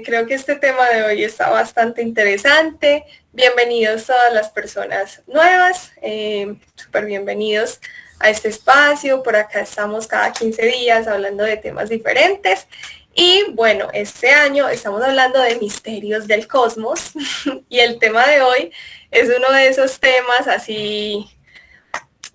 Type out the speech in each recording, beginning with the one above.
Creo que este tema de hoy está bastante interesante. Bienvenidos todas las personas nuevas, súper bienvenidos a este espacio. Por acá estamos cada 15 días hablando de temas diferentes. Y bueno, este año estamos hablando de misterios del cosmos y el tema de hoy es uno de esos temas así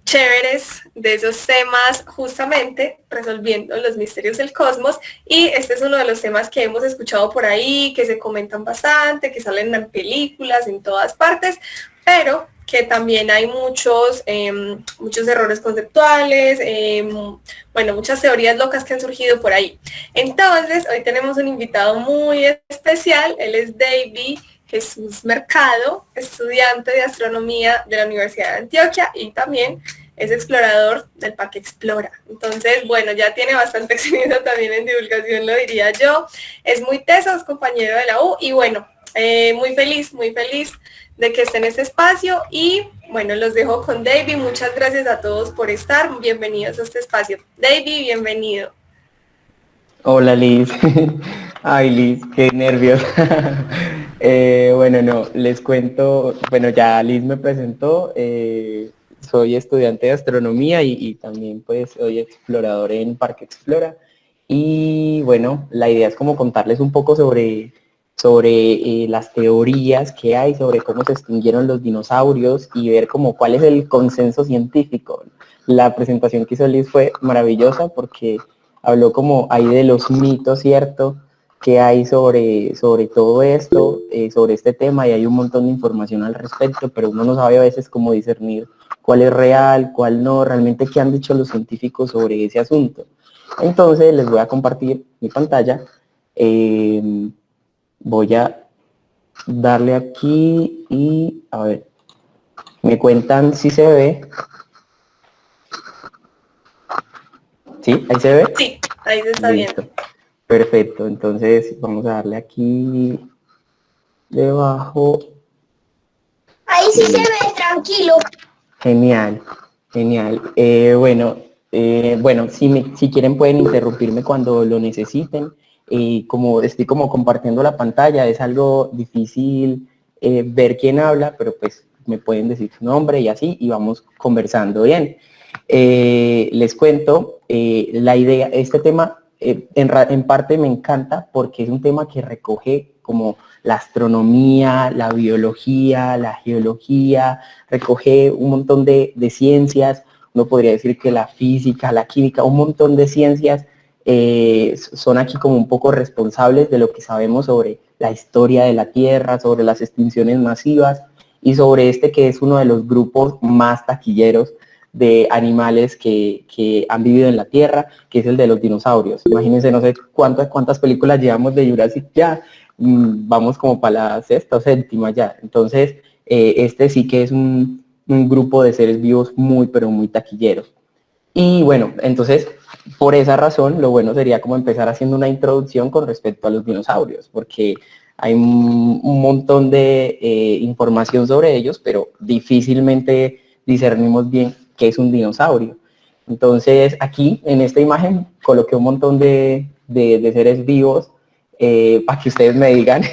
chéveres, de esos temas justamente resolviendo los misterios del cosmos, y este es uno de los temas que hemos escuchado por ahí, que se comentan bastante, que salen en películas, en todas partes, pero que también hay muchos errores conceptuales, bueno, muchas teorías locas que han surgido por ahí. Entonces, hoy tenemos un invitado muy especial, él es David Jesús Mercado, estudiante de astronomía de la Universidad de Antioquia y también es explorador del Parque Explora. Entonces, bueno, ya tiene bastante experiencia también en divulgación, lo diría yo. Es muy teso, es compañero de la U y bueno, muy feliz de que esté en este espacio y bueno, los dejo con David. Muchas gracias a todos por estar. Bienvenidos a este espacio. David, bienvenido. Hola Liz. Ay Liz, qué nervios. Bueno, no, les cuento, bueno, ya Liz me presentó, soy estudiante de astronomía y también pues soy explorador en Parque Explora. Y bueno, la idea es como contarles un poco sobre las teorías que hay, sobre cómo se extinguieron los dinosaurios y ver como cuál es el consenso científico. La presentación que hizo Liz fue maravillosa porque habló como ahí de los mitos, ¿cierto?, que hay sobre todo esto, sobre este tema, y hay un montón de información al respecto, pero uno no sabe a veces cómo discernir cuál es real, cuál no, realmente qué han dicho los científicos sobre ese asunto. Entonces les voy a compartir mi pantalla. Voy a darle aquí y a ver, me cuentan si se ve. ¿Sí? ¿Ahí se ve? Sí, ahí se está Listo. viendo. Perfecto, entonces vamos a darle aquí debajo. Ahí sí se ve, tranquilo. Genial, genial. Bueno, si quieren pueden interrumpirme cuando lo necesiten. Como estoy como compartiendo la pantalla, es algo difícil ver quién habla, pero pues me pueden decir su nombre y así, y vamos conversando bien. Les cuento, la idea, este tema en parte me encanta porque es un tema que recoge como la astronomía, la biología, la geología, recoge un montón de ciencias. Uno podría decir que la física, la química, un montón de ciencias son aquí como un poco responsables de lo que sabemos sobre la historia de la Tierra, sobre las extinciones masivas y sobre este que es uno de los grupos más taquilleros de animales que han vivido en la Tierra, que es el de los dinosaurios. Imagínense, no sé cuántas películas llevamos de Jurassic ya, vamos como para la sexta o séptima ya. Entonces, este sí que es un grupo de seres vivos muy, pero muy taquilleros. Y bueno, entonces, por esa razón, lo bueno sería como empezar haciendo una introducción con respecto a los dinosaurios, porque hay un montón de información sobre ellos, pero difícilmente discernimos bien qué es un dinosaurio. Entonces, aquí, en esta imagen, coloqué un montón de seres vivos para que ustedes me digan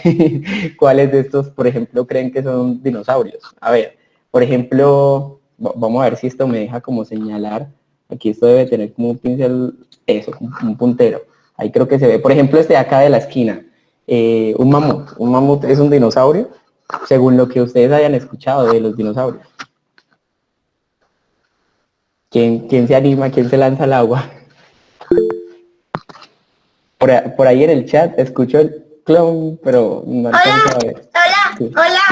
cuáles de estos, por ejemplo, creen que son dinosaurios. A ver, por ejemplo, vamos a ver si esto me deja como señalar. Aquí esto debe tener como un pincel, eso, un puntero. Ahí creo que se ve. Por ejemplo, este de acá de la esquina. Un mamut. Un mamut es un dinosaurio, según lo que ustedes hayan escuchado de los dinosaurios. ¿Quién se anima? ¿Quién se lanza al agua? Por ahí en el chat escucho el clon, pero no alcanzo a ver. Sí. Hola.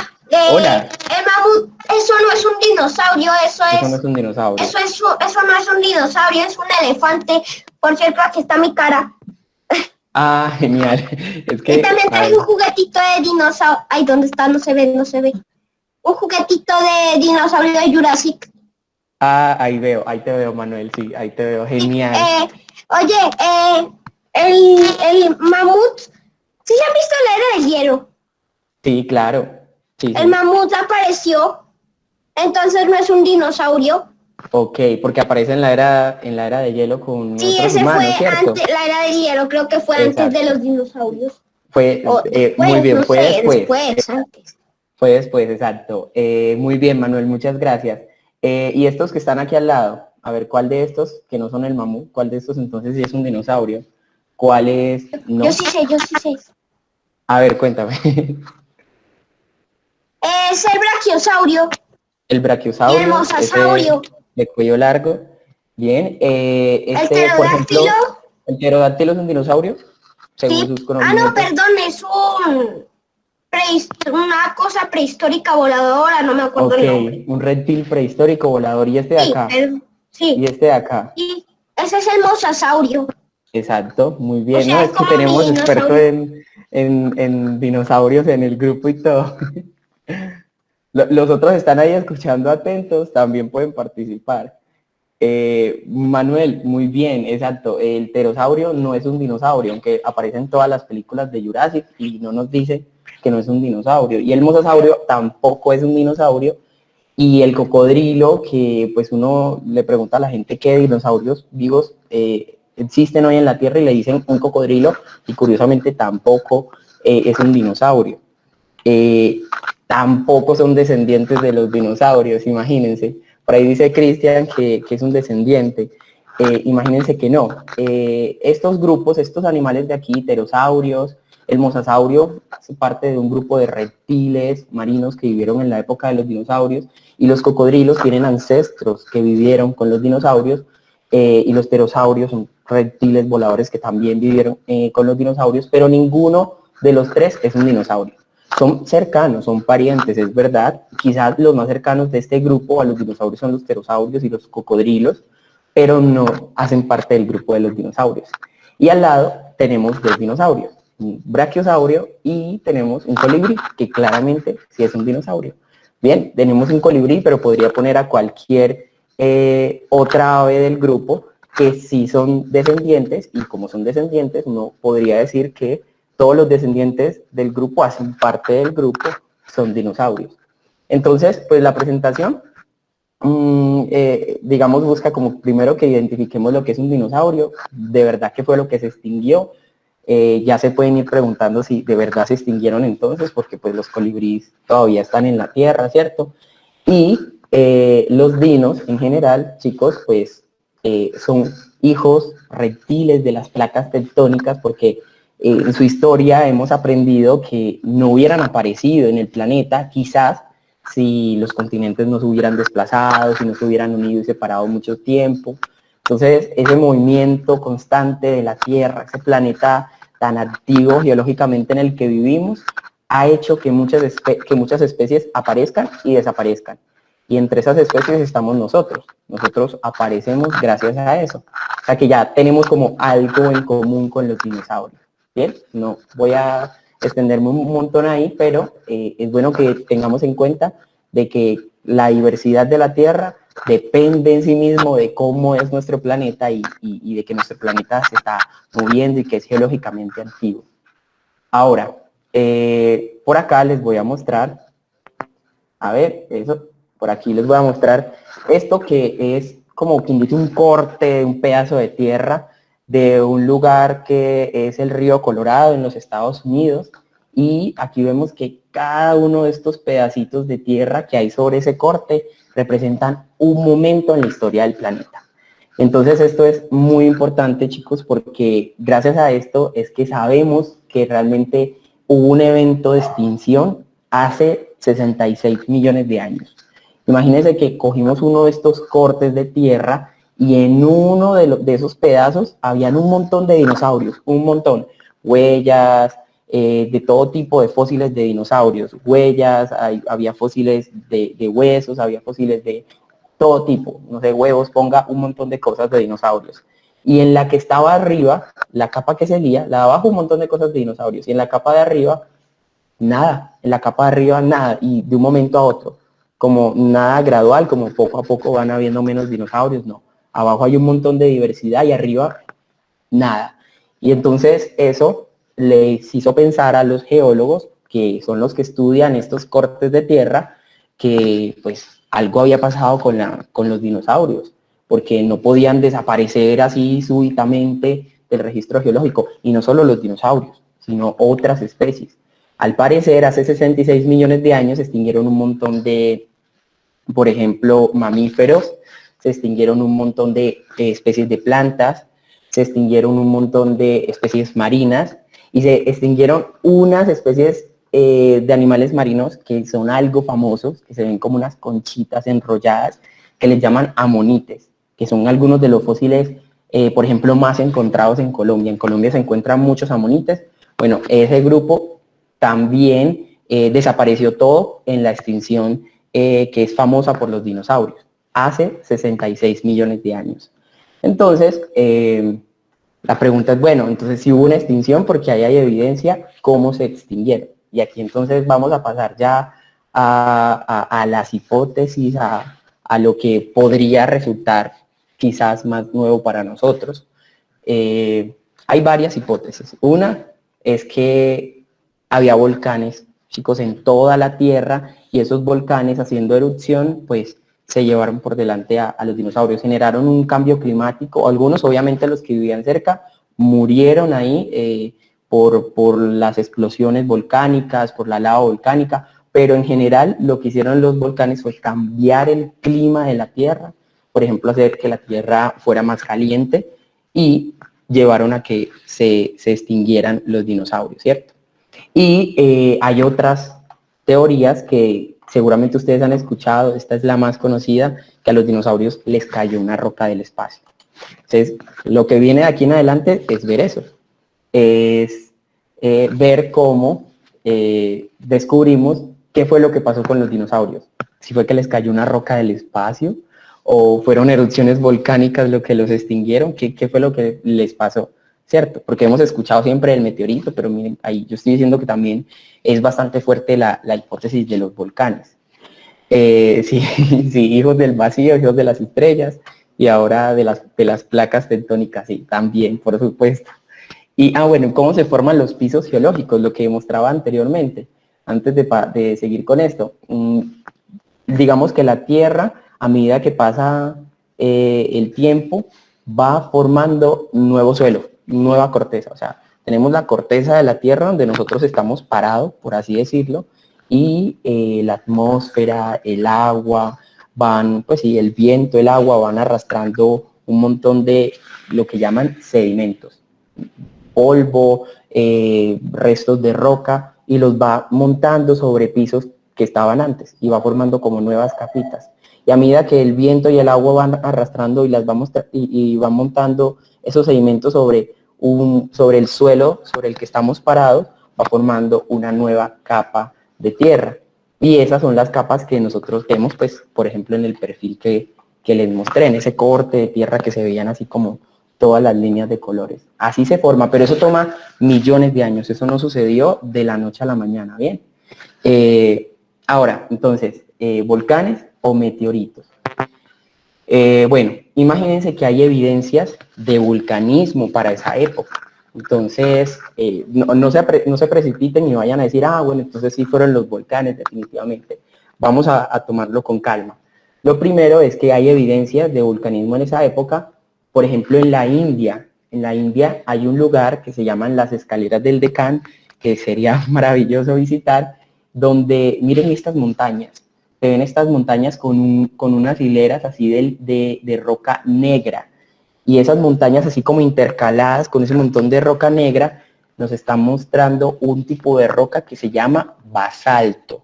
Hola. El mamut, eso no es un dinosaurio, eso no es un dinosaurio. eso no es un dinosaurio, es un elefante. Por cierto, aquí está mi cara. Ah, genial. Es que, y también traje un juguetito de dinosaurio. Ay, ¿dónde está? No se ve. Un juguetito de dinosaurio de Jurassic. Ah, ahí te veo, Manuel, sí, ahí te veo, genial. Oye, el mamut, ¿sí se han visto la era del hielo? Sí, claro. Sí, el mamut apareció, entonces no es un dinosaurio. Ok, porque aparece en la era de hielo con sí, otros ese humanos, fue ¿cierto? antes, la era del hielo, creo que fue Exacto. antes de los dinosaurios. Fue, O muy después, bien, no fue sé, después. después, antes. Fue después, exacto. Muy bien, Manuel, muchas gracias. Y estos que están aquí al lado, a ver, ¿cuál de estos, que no son el mamut, cuál de estos entonces sí es un dinosaurio? ¿Cuál es Yo no? sí sé, yo sí sé. A ver, cuéntame. Es el brachiosaurio El y el brachiosaurio, ese mosasaurio. de cuello largo. Bien. El Este, por pterodáctilo, ejemplo, el pterodáctilo es un dinosaurio, según sí. sus Ah, no, conocimientos. perdón, es una cosa prehistórica voladora, no me acuerdo Ok, el nombre. un reptil prehistórico volador. Y este de Sí, acá. Y sí. este de acá. Y ese es el mosasaurio. Exacto, muy O bien. No, sea, es es que como mi tenemos experto dinosaurio. en dinosaurios en el grupo y todo. Los otros están ahí escuchando atentos, también pueden participar. Manuel, muy bien, exacto. El pterosaurio no es un dinosaurio, aunque aparece en todas las películas de Jurassic y no nos dice que no es un dinosaurio. Y el mosasaurio tampoco es un dinosaurio. Y el cocodrilo, que pues uno le pregunta a la gente qué dinosaurios vivos existen hoy en la Tierra y le dicen un cocodrilo y curiosamente tampoco es un dinosaurio. Eh, Tampoco son descendientes de los dinosaurios, imagínense. Por ahí dice Cristian que es un descendiente. Imagínense que no. Estos grupos, estos animales de aquí, pterosaurios, el mosasaurio hace parte de un grupo de reptiles marinos que vivieron en la época de los dinosaurios y los cocodrilos tienen ancestros que vivieron con los dinosaurios y los pterosaurios son reptiles voladores que también vivieron con los dinosaurios, pero ninguno de los tres es un dinosaurio. Son cercanos, son parientes, es verdad. Quizás los más cercanos de este grupo a los dinosaurios son los pterosaurios y los cocodrilos, pero no hacen parte del grupo de los dinosaurios. Y al lado tenemos dos dinosaurios, un brachiosaurio y tenemos un colibrí, que claramente sí es un dinosaurio. Bien, tenemos un colibrí, pero podría poner a cualquier otra ave del grupo que sí son descendientes, y como son descendientes, uno podría decir que todos los descendientes del grupo hacen parte del grupo, son dinosaurios. Entonces, pues la presentación, digamos, busca como primero que identifiquemos lo que es un dinosaurio, de verdad qué fue lo que se extinguió. Ya se pueden ir preguntando si de verdad se extinguieron entonces, porque pues los colibríes todavía están en la Tierra, ¿cierto? Y los dinos en general, chicos, pues son hijos reptiles de las placas tectónicas porque en su historia hemos aprendido que no hubieran aparecido en el planeta, quizás si los continentes no se hubieran desplazado, si no se hubieran unido y separado mucho tiempo. Entonces, ese movimiento constante de la Tierra, ese planeta tan activo geológicamente en el que vivimos, ha hecho que muchas especies aparezcan y desaparezcan. Y entre esas especies estamos nosotros. Nosotros aparecemos gracias a eso. O sea que ya tenemos como algo en común con los dinosaurios. Bien, no voy a extenderme un montón ahí, pero es bueno que tengamos en cuenta de que la diversidad de la Tierra depende en sí mismo de cómo es nuestro planeta y de que nuestro planeta se está moviendo y que es geológicamente antiguo. Ahora, por acá les voy a mostrar, a ver, eso, por aquí les voy a mostrar esto que es como quien dice un corte, un pedazo de tierra de un lugar que es el río Colorado en los Estados Unidos. Y aquí vemos que cada uno de estos pedacitos de tierra que hay sobre ese corte representan un momento en la historia del planeta. Entonces esto es muy importante, chicos, porque gracias a esto es que sabemos que realmente hubo un evento de extinción hace 66 millones de años. Imagínense que cogimos uno de estos cortes de tierra y en uno de esos pedazos habían un montón de dinosaurios, un montón, huellas, de todo tipo de fósiles de dinosaurios, huellas, había fósiles de huesos, había fósiles de todo tipo, no sé, huevos, ponga un montón de cosas de dinosaurios. Y en la que estaba arriba, la capa que seguía, la de abajo un montón de cosas de dinosaurios, y en la capa de arriba, nada, en la capa de arriba nada, y de un momento a otro, como nada gradual, como poco a poco van habiendo menos dinosaurios, no. Abajo hay un montón de diversidad y arriba nada. Y entonces eso les hizo pensar a los geólogos, que son los que estudian estos cortes de tierra, que pues algo había pasado con los dinosaurios, porque no podían desaparecer así súbitamente del registro geológico, y no solo los dinosaurios, sino otras especies. Al parecer, hace 66 millones de años se extinguieron un montón de, por ejemplo, mamíferos, se extinguieron un montón de especies de plantas, se extinguieron un montón de especies marinas y se extinguieron unas especies de animales marinos que son algo famosos, que se ven como unas conchitas enrolladas, que les llaman amonites, que son algunos de los fósiles, por ejemplo, más encontrados en Colombia. En Colombia se encuentran muchos amonites. Bueno, ese grupo también desapareció todo en la extinción que es famosa por los dinosaurios, hace 66 millones de años. Entonces, la pregunta es, bueno, entonces si hubo una extinción, porque ahí hay evidencia, ¿cómo se extinguieron? Y aquí entonces vamos a pasar ya a las hipótesis, a lo que podría resultar quizás más nuevo para nosotros. Hay varias hipótesis. Una es que había volcanes, chicos, en toda la Tierra, y esos volcanes haciendo erupción, pues se llevaron por delante a los dinosaurios, generaron un cambio climático. Algunos, obviamente, los que vivían cerca, murieron ahí por las explosiones volcánicas, por la lava volcánica, pero en general lo que hicieron los volcanes fue cambiar el clima de la Tierra, por ejemplo, hacer que la Tierra fuera más caliente y llevaron a que se extinguieran los dinosaurios, ¿cierto? Y hay otras teorías que seguramente ustedes han escuchado, esta es la más conocida, que a los dinosaurios les cayó una roca del espacio. Entonces, lo que viene de aquí en adelante es ver eso, es ver cómo descubrimos qué fue lo que pasó con los dinosaurios. Si fue que les cayó una roca del espacio, o fueron erupciones volcánicas lo que los extinguieron, qué fue lo que les pasó, ¿cierto? Porque hemos escuchado siempre el meteorito, pero miren, ahí yo estoy diciendo que también es bastante fuerte la hipótesis de los volcanes. Sí, sí, hijos del vacío, hijos de las estrellas, y ahora de las placas tectónicas, sí, también, por supuesto. Y, bueno, ¿cómo se forman los pisos geológicos? Lo que mostraba anteriormente, antes de seguir con esto. Digamos que la Tierra, a medida que pasa el tiempo, va formando nuevo suelo, nueva corteza. O sea, tenemos la corteza de la Tierra donde nosotros estamos parados, por así decirlo, y la atmósfera, el agua, pues sí, el viento, el agua van arrastrando un montón de lo que llaman sedimentos, polvo, restos de roca, y los va montando sobre pisos que estaban antes y va formando como nuevas capitas. Y a medida que el viento y el agua van arrastrando y van montando esos sedimentos sobre el suelo sobre el que estamos parados, va formando una nueva capa de tierra. Y esas son las capas que nosotros vemos, pues, por ejemplo, en el perfil que les mostré, en ese corte de tierra que se veían así como todas las líneas de colores. Así se forma, pero eso toma millones de años. Eso no sucedió de la noche a la mañana, ¿bien? Ahora, entonces, volcanes o meteoritos. Bueno, imagínense que hay evidencias de vulcanismo para esa época. Entonces, no se precipiten y vayan a decir, bueno, entonces sí fueron los volcanes, definitivamente. Vamos a tomarlo con calma. Lo primero es que hay evidencias de vulcanismo en esa época. Por ejemplo, en la India. En la India hay un lugar que se llaman las escaleras del Deccan, que sería maravilloso visitar, donde miren estas montañas. Se ven estas montañas con unas hileras así de roca negra. Y esas montañas así como intercaladas con ese montón de roca negra, nos están mostrando un tipo de roca que se llama basalto.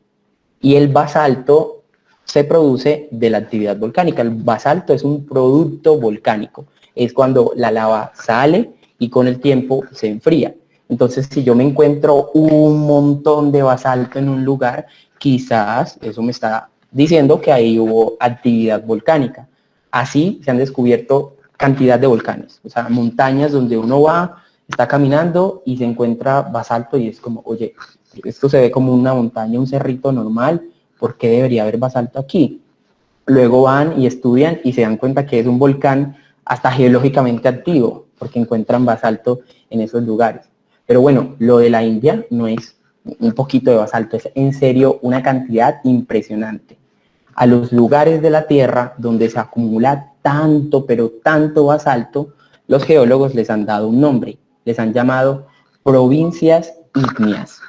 Y el basalto se produce de la actividad volcánica. El basalto es un producto volcánico. Es cuando la lava sale y con el tiempo se enfría. Entonces, si yo me encuentro un montón de basalto en un lugar, quizás eso me está diciendo que ahí hubo actividad volcánica. Así se han descubierto cantidad de volcanes, o sea, montañas donde uno va, está caminando y se encuentra basalto y es como, oye, esto se ve como una montaña, un cerrito normal, ¿por qué debería haber basalto aquí? Luego van y estudian y se dan cuenta que es un volcán hasta geológicamente activo, porque encuentran basalto en esos lugares. Pero bueno, lo de la India no es un poquito de basalto, es en serio una cantidad impresionante. A los lugares de la Tierra donde se acumula tanto, pero tanto basalto, los geólogos les han dado un nombre, les han llamado provincias ígneas.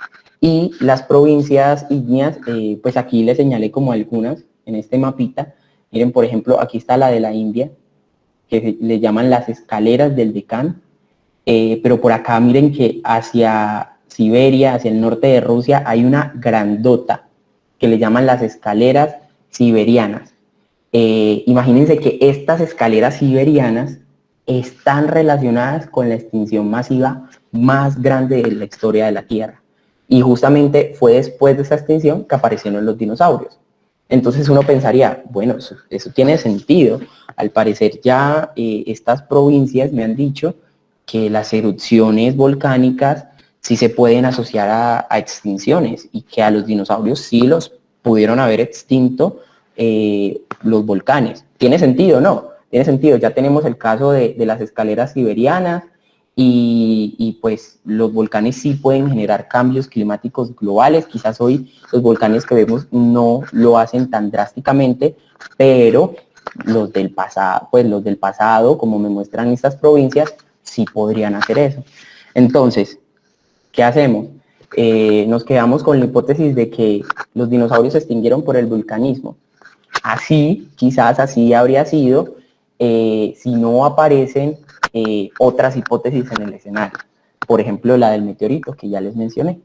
Y las provincias ígneas, pues aquí les señalé como algunas en este mapita. Miren, por ejemplo, aquí está la de la India, que le llaman las escaleras del Deccan. Pero por acá miren que hacia Siberia, hacia el norte de Rusia, hay una grandota que le llaman las escaleras siberianas. Imagínense que estas escaleras siberianas están relacionadas con la extinción masiva más grande de la historia de la Tierra. Y justamente fue después de esa extinción que aparecieron los dinosaurios. Entonces uno pensaría, bueno, eso tiene sentido. Al parecer ya estas provincias me han dicho que las erupciones volcánicas sí se pueden asociar a extinciones y que a los dinosaurios sí los pudieron haber extinto los volcanes. ¿Tiene sentido? No, tiene sentido. Ya tenemos el caso de las escaleras siberianas y pues los volcanes sí pueden generar cambios climáticos globales. Quizás hoy los volcanes que vemos no lo hacen tan drásticamente, pero los del pasado, como me muestran estas provincias, sí podrían hacer eso. Entonces, ¿qué hacemos? Nos quedamos con la hipótesis de que los dinosaurios se extinguieron por el vulcanismo. Así, quizás así habría sido si no aparecen otras hipótesis en el escenario. Por ejemplo, la del meteorito, que ya les mencioné.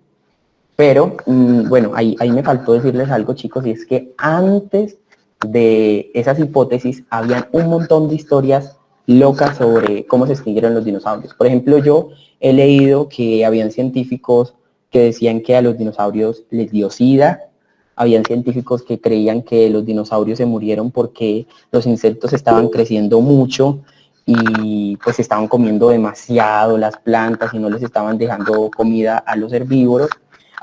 Pero, bueno, ahí me faltó decirles algo, chicos, y es que antes de esas hipótesis habían un montón de historias locas sobre cómo se extinguieron los dinosaurios. Por ejemplo, yo he leído que habían científicos que decían que a los dinosaurios les dio SIDA, habían científicos que creían que los dinosaurios se murieron porque los insectos estaban creciendo mucho y pues estaban comiendo demasiado las plantas y no les estaban dejando comida a los herbívoros.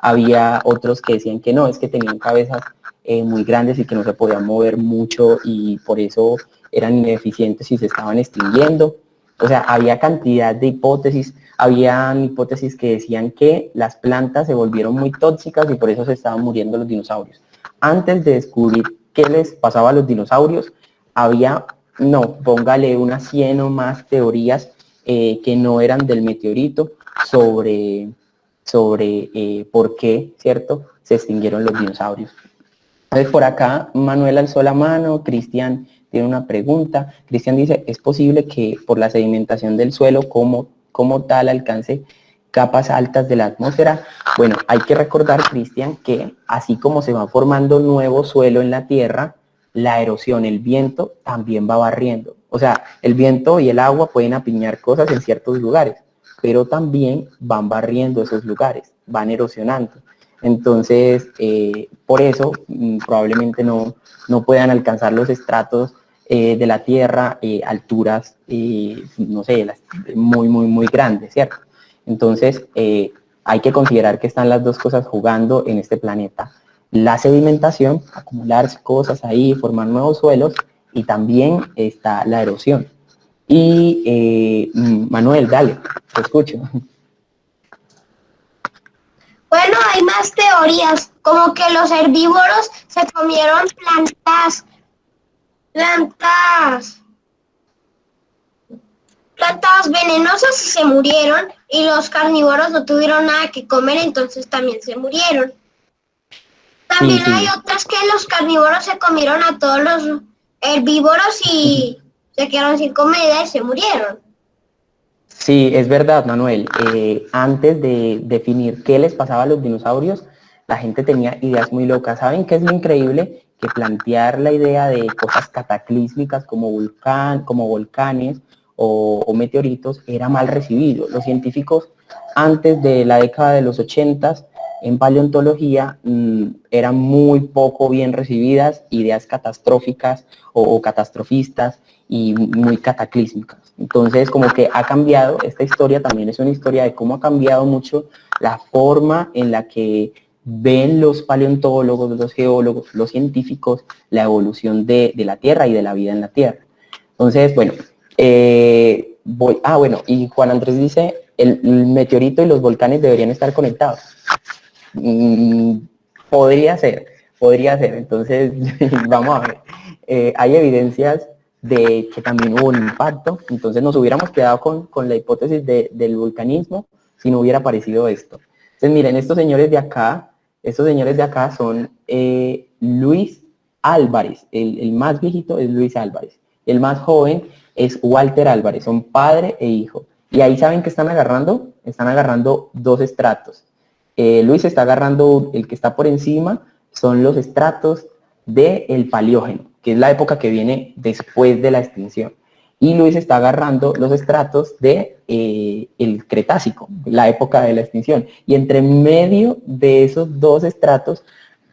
Había otros que decían que no, es que tenían cabezas muy grandes y que no se podían mover mucho y por eso eran ineficientes y se estaban extinguiendo. O sea, había cantidad de hipótesis. Habían hipótesis que decían que las plantas se volvieron muy tóxicas y por eso se estaban muriendo los dinosaurios. Antes de descubrir qué les pasaba a los dinosaurios, había, no, póngale unas 100 o más teorías que no eran del meteorito sobre por qué, ¿cierto?, se extinguieron los dinosaurios. Entonces por acá Manuel alzó la mano, Cristian tiene una pregunta. Cristian dice, ¿es posible que por la sedimentación del suelo como tal alcance capas altas de la atmósfera? Bueno, hay que recordar, Cristian, que así como se va formando nuevo suelo en la Tierra, la erosión, el viento, también va barriendo. O sea, el viento y el agua pueden apiñar cosas en ciertos lugares, pero también van barriendo esos lugares, van erosionando. Entonces, por eso probablemente no puedan alcanzar los estratos de la Tierra alturas, no sé, muy grandes, ¿cierto? Entonces, hay que considerar que están las dos cosas jugando en este planeta. La sedimentación, acumular cosas ahí, formar nuevos suelos, y también está la erosión. Y Manuel, dale, te escucho. Bueno, hay más teorías, como que los herbívoros se comieron plantas venenosas y se murieron, y los carnívoros no tuvieron nada que comer, entonces también se murieron. También Sí. hay otras que los carnívoros se comieron a todos los herbívoros y se quedaron sin comida y se murieron. Sí, es verdad, Manuel. Antes de definir qué les pasaba a los dinosaurios, la gente tenía ideas muy locas. ¿Saben qué es lo increíble? Que plantear la idea de cosas cataclísmicas como volcanes o meteoritos era mal recibido. Los científicos antes de la década de los 80 en paleontología eran muy poco bien recibidas ideas catastróficas o catastrofistas y muy cataclísmicas. Entonces, como que ha cambiado, esta historia también es una historia de cómo ha cambiado mucho la forma en la que ven los paleontólogos, los geólogos, los científicos, la evolución de la Tierra y de la vida en la Tierra. Entonces, bueno, bueno, y Juan Andrés dice, el meteorito y los volcanes deberían estar conectados. Podría ser. Entonces, vamos a ver. Hay evidencias de que también hubo un impacto, entonces nos hubiéramos quedado con la hipótesis del vulcanismo, si no hubiera aparecido esto. Entonces miren, estos señores de acá son Luis Álvarez, el más viejito es Luis Álvarez, el más joven es Walter Álvarez, son padre e hijo. Y ahí saben que están agarrando dos estratos. Luis está agarrando el que está por encima, son los estratos del Paleógeno, que es la época que viene después de la extinción. Y Luis está agarrando los estratos de el Cretácico, la época de la extinción. Y entre medio de esos dos estratos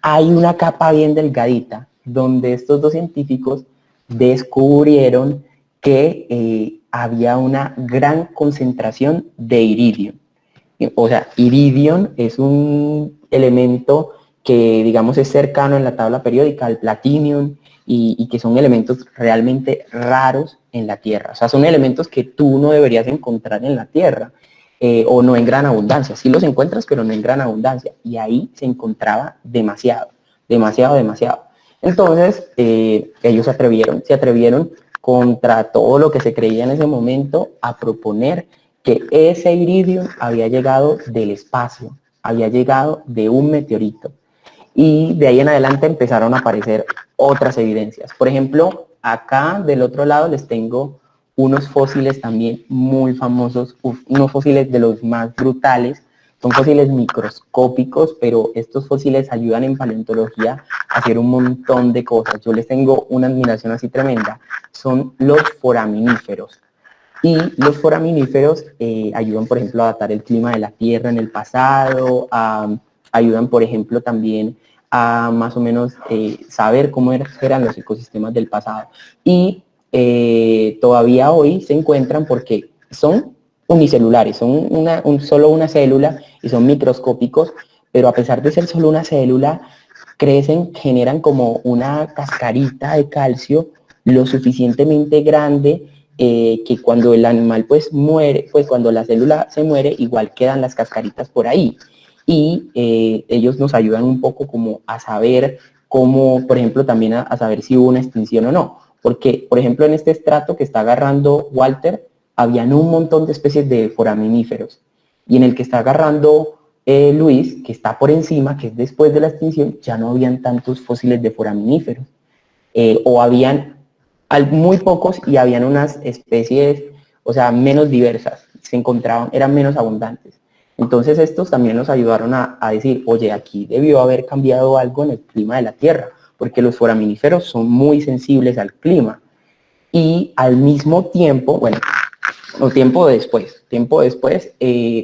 hay una capa bien delgadita, donde estos dos científicos descubrieron que había una gran concentración de iridio. O sea, iridio es un elemento que, digamos, es cercano en la tabla periódica al platinium y que son elementos realmente raros en la Tierra. O sea, son elementos que tú no deberías encontrar en la Tierra o no en gran abundancia. Sí los encuentras, pero no en gran abundancia. Y ahí se encontraba demasiado. Entonces, ellos se atrevieron contra todo lo que se creía en ese momento a proponer que ese iridio había llegado del espacio, había llegado de un meteorito. Y de ahí en adelante empezaron a aparecer otras evidencias. Por ejemplo, acá del otro lado les tengo unos fósiles también muy famosos, unos fósiles de los más brutales. Son fósiles microscópicos, pero estos fósiles ayudan en paleontología a hacer un montón de cosas. Yo les tengo una admiración así tremenda. Son los foraminíferos. Y los foraminíferos ayudan, por ejemplo, a datar el clima de la Tierra en el pasado, ayudan, por ejemplo, también a más o menos saber cómo eran los ecosistemas del pasado. Y todavía hoy se encuentran porque son unicelulares, son solo una célula y son microscópicos, pero a pesar de ser solo una célula, crecen, generan como una cascarita de calcio lo suficientemente grande que cuando el animal pues muere, pues cuando la célula se muere, igual quedan las cascaritas por ahí. Y ellos nos ayudan un poco como a saber cómo, por ejemplo, también a saber si hubo una extinción o no. Porque, por ejemplo, en este estrato que está agarrando Walter, habían un montón de especies de foraminíferos. Y en el que está agarrando Luis, que está por encima, que es después de la extinción, ya no habían tantos fósiles de foraminíferos. O habían muy pocos y habían unas especies, o sea, menos diversas, se encontraban, eran menos abundantes. Entonces estos también nos ayudaron a decir, oye, aquí debió haber cambiado algo en el clima de la Tierra, porque los foraminíferos son muy sensibles al clima. Y al mismo tiempo, bueno, tiempo después,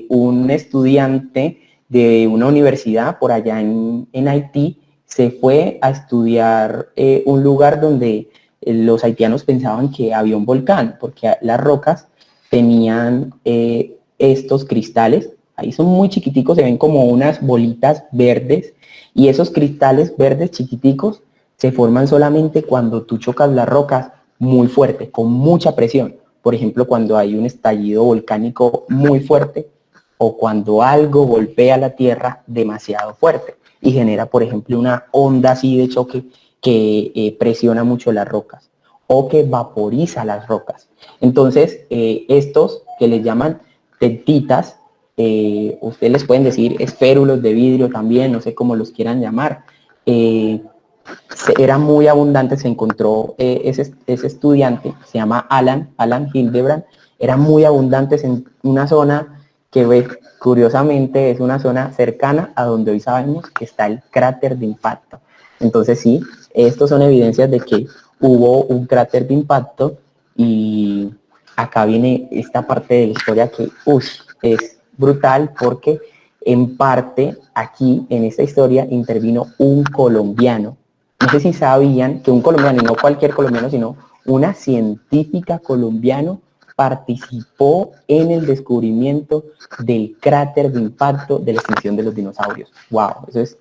un estudiante de una universidad por allá en Haití se fue a estudiar un lugar donde los haitianos pensaban que había un volcán, porque las rocas tenían estos cristales, ahí son muy chiquiticos, se ven como unas bolitas verdes, y esos cristales verdes chiquiticos se forman solamente cuando tú chocas las rocas muy fuerte, con mucha presión. Por ejemplo, cuando hay un estallido volcánico muy fuerte o cuando algo golpea la Tierra demasiado fuerte y genera, por ejemplo, una onda así de choque que presiona mucho las rocas o que vaporiza las rocas. Entonces, estos que les llaman tectitas, ustedes les pueden decir esférulos de vidrio también, no sé cómo los quieran llamar, era muy abundante, se encontró ese estudiante, se llama Alan Hildebrand, eran muy abundantes en una zona que curiosamente es una zona cercana a donde hoy sabemos que está el cráter de impacto. Entonces sí, estos son evidencias de que hubo un cráter de impacto y acá viene esta parte de la historia que es brutal porque en parte aquí en esta historia intervino un colombiano. No sé si sabían que un colombiano, y no cualquier colombiano, sino una científica colombiano participó en el descubrimiento del cráter de impacto de la extinción de los dinosaurios. ¡Wow! Eso es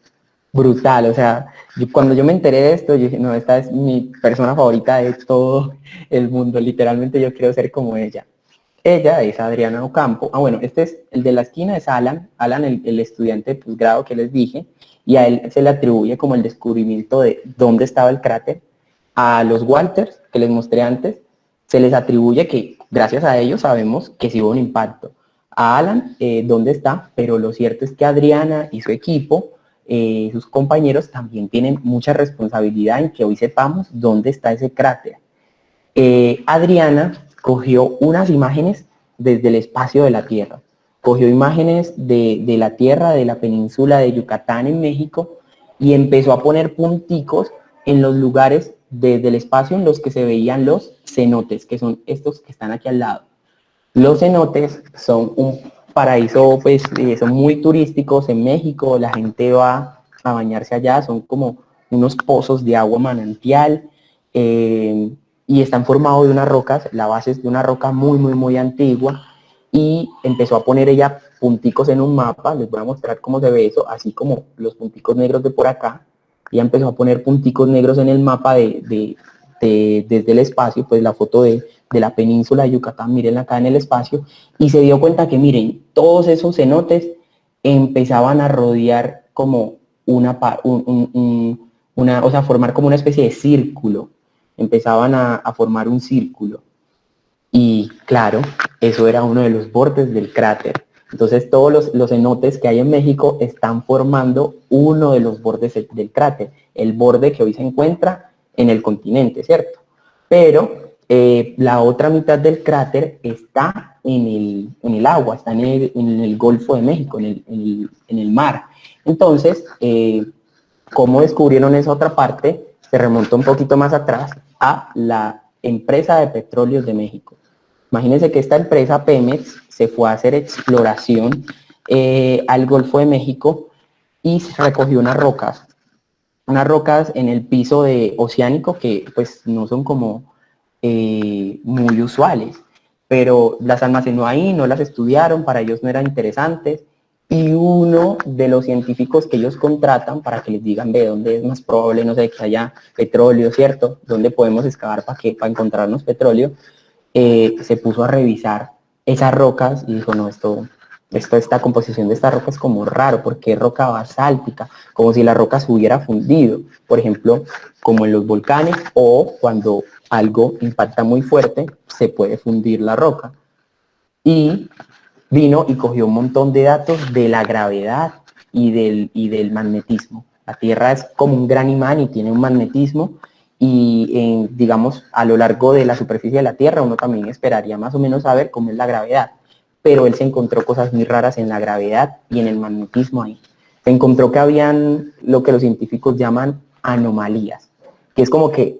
brutal. O sea, cuando yo me enteré de esto, yo dije, no, esta es mi persona favorita de todo el mundo. Literalmente yo quiero ser como ella. Ella es Adriana Ocampo. Bueno, este es el de la esquina, es Alan, el estudiante de posgrado que les dije, y a él se le atribuye como el descubrimiento de dónde estaba el cráter. A los Walters, que les mostré antes, se les atribuye que gracias a ellos sabemos que sí hubo un impacto. a Alan dónde está, pero lo cierto es que Adriana y su equipo, sus compañeros, también tienen mucha responsabilidad en que hoy sepamos dónde está ese cráter. Adriana cogió unas imágenes desde el espacio de la Tierra, cogió imágenes de la Tierra, de la península de Yucatán en México, y empezó a poner punticos en los lugares desde el espacio en los que se veían los cenotes, que son estos que están aquí al lado. Los cenotes son un paraíso, pues son muy turísticos en México, la gente va a bañarse allá, son como unos pozos de agua manantial, y están formados de unas rocas, la base es de una roca muy antigua, y empezó a poner ella punticos en un mapa, les voy a mostrar cómo se ve eso, así como los punticos negros de por acá, y empezó a poner punticos negros en el mapa desde el espacio, pues la foto de la península de Yucatán, miren acá en el espacio, y se dio cuenta que, miren, todos esos cenotes empezaban a rodear como o sea, formar como una especie de círculo, empezaban a formar un círculo, y claro, eso era uno de los bordes del cráter. Entonces todos los cenotes que hay en México están formando uno de los bordes del cráter, el borde que hoy se encuentra en el continente, ¿cierto? Pero la otra mitad del cráter está en el agua, está en el Golfo de México, en el mar. Entonces, ¿cómo descubrieron esa otra parte? Se remontó un poquito más atrás a la empresa de petróleos de México. Imagínense que esta empresa Pemex se fue a hacer exploración al Golfo de México y recogió unas rocas en el piso oceánico que pues no son como muy usuales, pero las almacenó ahí, no las estudiaron, para ellos no eran interesantes, y uno de los científicos que ellos contratan para que les digan de dónde es más probable, no sé, que haya petróleo, ¿cierto? ¿Dónde podemos excavar para encontrarnos petróleo? Se puso a revisar esas rocas y dijo, no, esta composición de esta roca es como raro, porque es roca basáltica, como si la roca se hubiera fundido, por ejemplo, como en los volcanes, o cuando algo impacta muy fuerte, se puede fundir la roca. Y vino y cogió un montón de datos de la gravedad y del magnetismo. La Tierra es como un gran imán y tiene un magnetismo, y digamos, a lo largo de la superficie de la Tierra uno también esperaría más o menos saber cómo es la gravedad, pero él se encontró cosas muy raras en la gravedad y en el magnetismo ahí. Se encontró que habían lo que los científicos llaman anomalías, que es como que,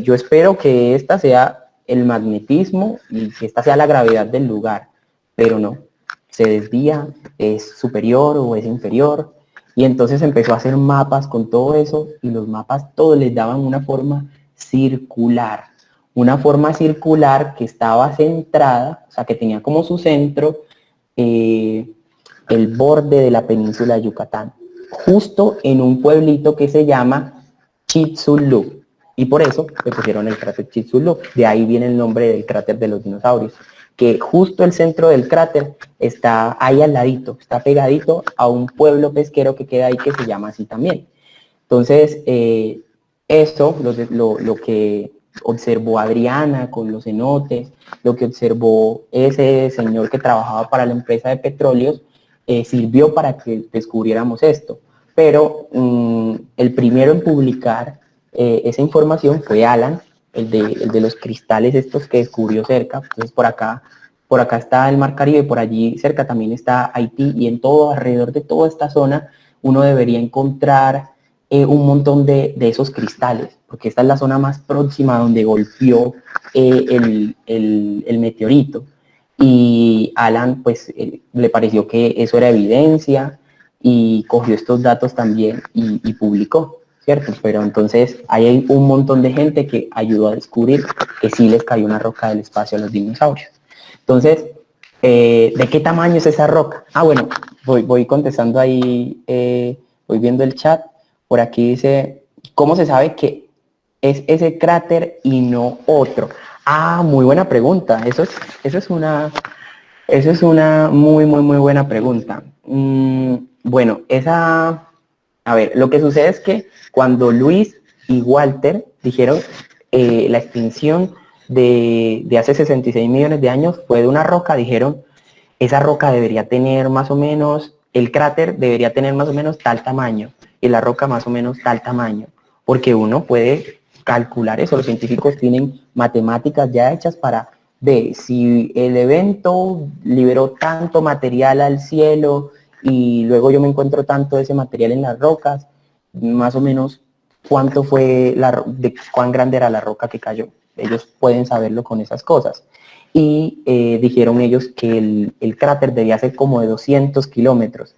yo espero que esta sea el magnetismo y que esta sea la gravedad del lugar, pero no, se desvía, es superior o es inferior. Y entonces empezó a hacer mapas con todo eso, y los mapas todos les daban una forma circular que estaba centrada, o sea, que tenía como su centro el borde de la península de Yucatán, justo en un pueblito que se llama Chicxulub, y por eso le pusieron el cráter Chicxulub. De ahí viene el nombre del cráter de los dinosaurios, que justo el centro del cráter está ahí al ladito, está pegadito a un pueblo pesquero que queda ahí, que se llama así también. Entonces, eso, lo que observó Adriana con los cenotes, lo que observó ese señor que trabajaba para la empresa de petróleos, sirvió para que descubriéramos esto. Pero el primero en publicar esa información fue Alan, el de los cristales estos que descubrió cerca. Entonces por acá está el Mar Caribe, por allí cerca también está Haití, y en todo, alrededor de toda esta zona, uno debería encontrar un montón de esos cristales, porque esta es la zona más próxima donde golpeó el meteorito. Y Alan pues le pareció que eso era evidencia, y cogió estos datos también y publicó, ¿cierto? Pero entonces ahí hay un montón de gente que ayudó a descubrir que sí les cayó una roca del espacio a los dinosaurios. Entonces, ¿de qué tamaño es esa roca? Ah, bueno, voy contestando ahí, voy viendo el chat. Por aquí dice, ¿cómo se sabe que es ese cráter y no otro? Ah, muy buena pregunta. Eso es una muy buena pregunta. Bueno, a ver, lo que sucede es que cuando Luis y Walter dijeron la extinción de hace 66 millones de años fue de una roca, dijeron, esa roca debería tener más o menos, el cráter debería tener más o menos tal tamaño y la roca más o menos tal tamaño, porque uno puede calcular eso. Los científicos tienen matemáticas ya hechas para ver si el evento liberó tanto material al cielo y luego yo me encuentro tanto de ese material en las rocas, más o menos cuánto fue de cuán grande era la roca que cayó. Ellos pueden saberlo con esas cosas. Y dijeron ellos que el cráter debía ser como de 200 kilómetros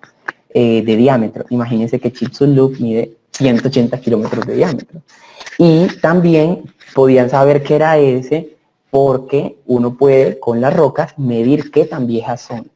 de diámetro. Imagínense que Chicxulub mide 180 kilómetros de diámetro. Y también podían saber que era ese porque uno puede con las rocas medir qué tan viejas son.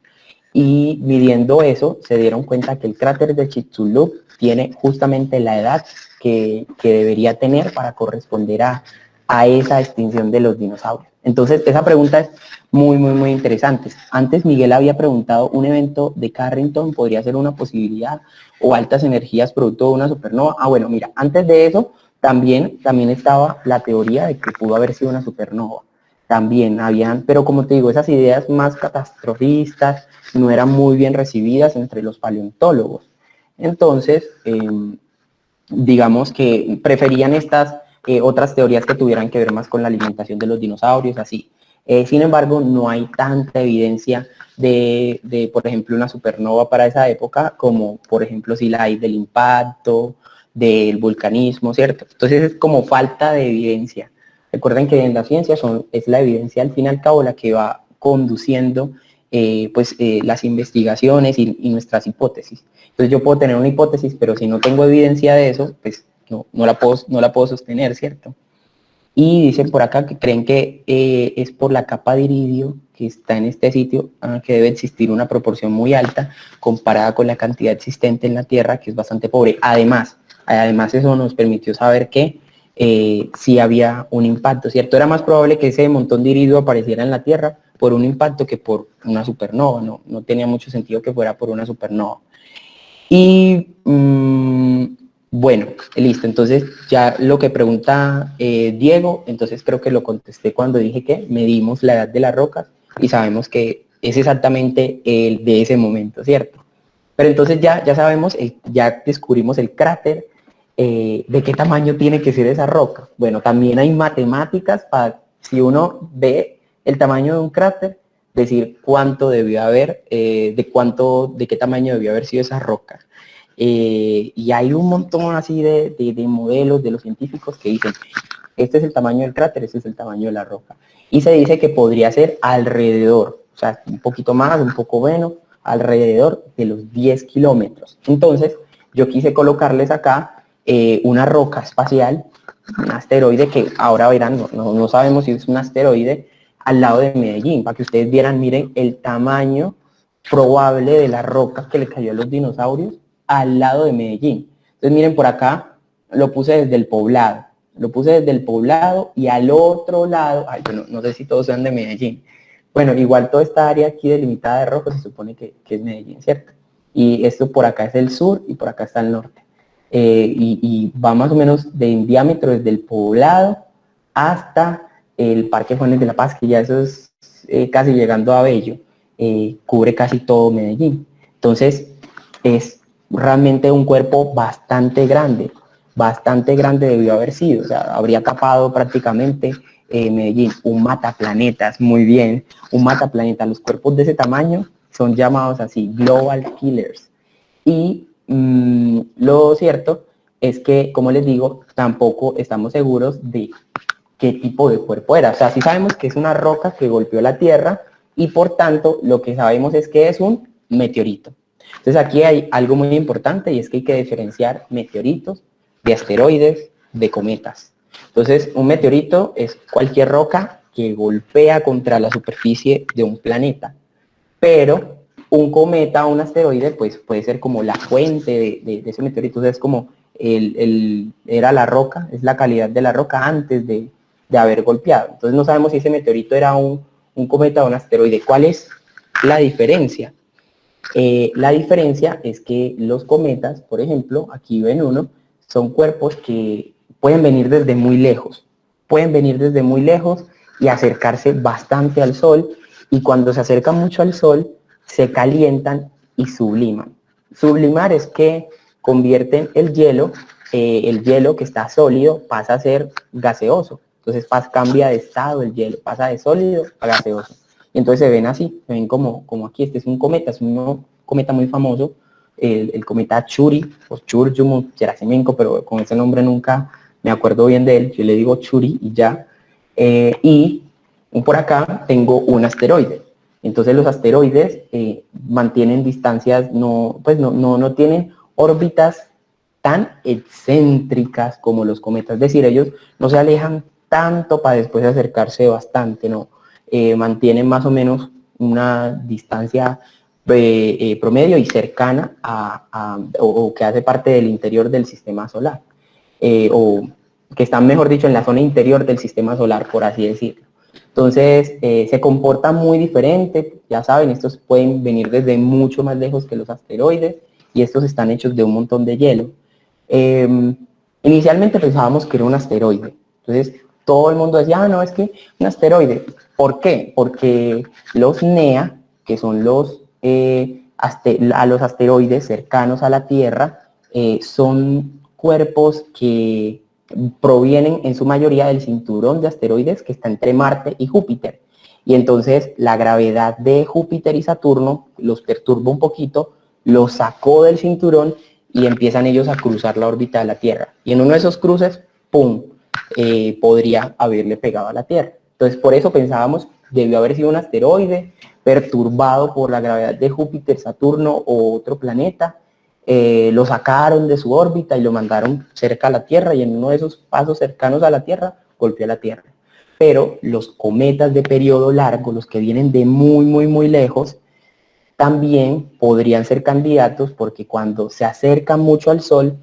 Y midiendo eso se dieron cuenta que el cráter de Chicxulub tiene justamente la edad que debería tener para corresponder a esa extinción de los dinosaurios. Entonces esa pregunta es muy interesante. Antes Miguel había preguntado, ¿un evento de Carrington podría ser una posibilidad o altas energías producto de una supernova? Ah, bueno, mira, antes de eso también estaba la teoría de que pudo haber sido una supernova. También habían, pero como te digo, esas ideas más catastrofistas no eran muy bien recibidas entre los paleontólogos. Entonces, digamos que preferían estas otras teorías que tuvieran que ver más con la alimentación de los dinosaurios, así. Sin embargo, no hay tanta evidencia por ejemplo, una supernova para esa época, como, por ejemplo, si la hay del impacto, del vulcanismo, ¿cierto? Entonces es como falta de evidencia. Recuerden que en la ciencia es la evidencia al fin y al cabo la que va conduciendo las investigaciones y nuestras hipótesis. Entonces yo puedo tener una hipótesis, pero si no tengo evidencia de eso, pues no la puedo sostener, ¿cierto? Y dicen por acá que creen que es por la capa de iridio que está en este sitio, que debe existir una proporción muy alta comparada con la cantidad existente en la Tierra, que es bastante pobre. Además eso nos permitió saber que sí había un impacto, ¿cierto? Era más probable que ese montón de iridio apareciera en la Tierra por un impacto que por una supernova. No tenía mucho sentido que fuera por una supernova. Y bueno, listo. Entonces ya lo que pregunta Diego, entonces creo que lo contesté cuando dije que medimos la edad de las rocas y sabemos que es exactamente el de ese momento, ¿cierto? Pero entonces ya sabemos, ya descubrimos el cráter, de qué tamaño tiene que ser esa roca. Bueno, también hay matemáticas para, si uno ve el tamaño de un cráter, decir cuánto debió haber, de qué tamaño debió haber sido esa roca. Y hay un montón así de modelos de los científicos que dicen, este es el tamaño del cráter, este es el tamaño de la roca. Y se dice que podría ser alrededor, o sea, un poquito más, un poco menos, alrededor de los 10 kilómetros. Entonces, yo quise colocarles acá una roca espacial, un asteroide que ahora verán, no sabemos si es un asteroide, al lado de Medellín, para que ustedes vieran, miren el tamaño probable de la roca que le cayó a los dinosaurios al lado de Medellín. Entonces miren por acá, lo puse desde el poblado, y al otro lado, bueno, no sé si todos sean de Medellín. Bueno, igual toda esta área aquí delimitada de rojo se supone que es Medellín, ¿cierto? Y esto por acá es el sur y por acá está el norte. Y va más o menos en diámetro desde el poblado hasta el Parque Juanes de la Paz, que ya eso es casi llegando a Bello, cubre casi todo Medellín. Entonces es realmente un cuerpo bastante grande debió haber sido, o sea, habría tapado prácticamente Medellín. Un mataplanetas, muy bien, un mataplanetas. Los cuerpos de ese tamaño son llamados así, global killers. Y lo cierto es que, como les digo, tampoco estamos seguros de qué tipo de cuerpo era. O sea, sí sabemos que es una roca que golpeó la Tierra y por tanto lo que sabemos es que es un meteorito. Entonces aquí hay algo muy importante y es que hay que diferenciar meteoritos de asteroides, de cometas. Entonces un meteorito es cualquier roca que golpea contra la superficie de un planeta, pero un cometa o un asteroide pues puede ser como la fuente de ese meteorito. Entonces es como era la roca, es la calidad de la roca antes de haber golpeado. Entonces no sabemos si ese meteorito era un cometa o un asteroide. ¿Cuál es la diferencia? La diferencia es que los cometas, por ejemplo, aquí ven uno, son cuerpos que pueden venir desde muy lejos. Y acercarse bastante al Sol, y cuando se acercan mucho al Sol, se calientan y subliman. Sublimar es que convierten el hielo que está sólido pasa a ser gaseoso. Entonces cambia de estado el hielo, pasa de sólido a gaseoso. Y entonces se ven así, se ven como aquí. Este es un cometa, es un cometa muy famoso, el cometa Chury, o Churyumov-Gerasimenko, pero con ese nombre nunca me acuerdo bien de él, yo le digo Chury y ya. Y por acá tengo un asteroide. Entonces los asteroides mantienen distancias, no tienen órbitas tan excéntricas como los cometas, es decir, ellos no se alejan tanto para después acercarse bastante, no, mantienen más o menos una distancia promedio y cercana o que hace parte del interior del sistema solar, o que están, mejor dicho, en la zona interior del sistema solar, por así decirlo. Entonces, se comportan muy diferente, ya saben, estos pueden venir desde mucho más lejos que los asteroides, y estos están hechos de un montón de hielo. Inicialmente pensábamos que era un asteroide, entonces todo el mundo decía, no, es que un asteroide. ¿Por qué? Porque los NEA, que son los asteroides cercanos a la Tierra, son cuerpos que provienen en su mayoría del cinturón de asteroides que está entre Marte y Júpiter. Y entonces la gravedad de Júpiter y Saturno los perturba un poquito, los sacó del cinturón y empiezan ellos a cruzar la órbita de la Tierra. Y en uno de esos cruces, ¡pum!, podría haberle pegado a la Tierra. Entonces por eso pensábamos, debió haber sido un asteroide perturbado por la gravedad de Júpiter, Saturno o otro planeta. Lo sacaron de su órbita y lo mandaron cerca a la Tierra, y en uno de esos pasos cercanos a la Tierra golpeó a la Tierra. Pero los cometas de periodo largo, los que vienen de muy, muy, muy lejos, también podrían ser candidatos porque cuando se acercan mucho al Sol,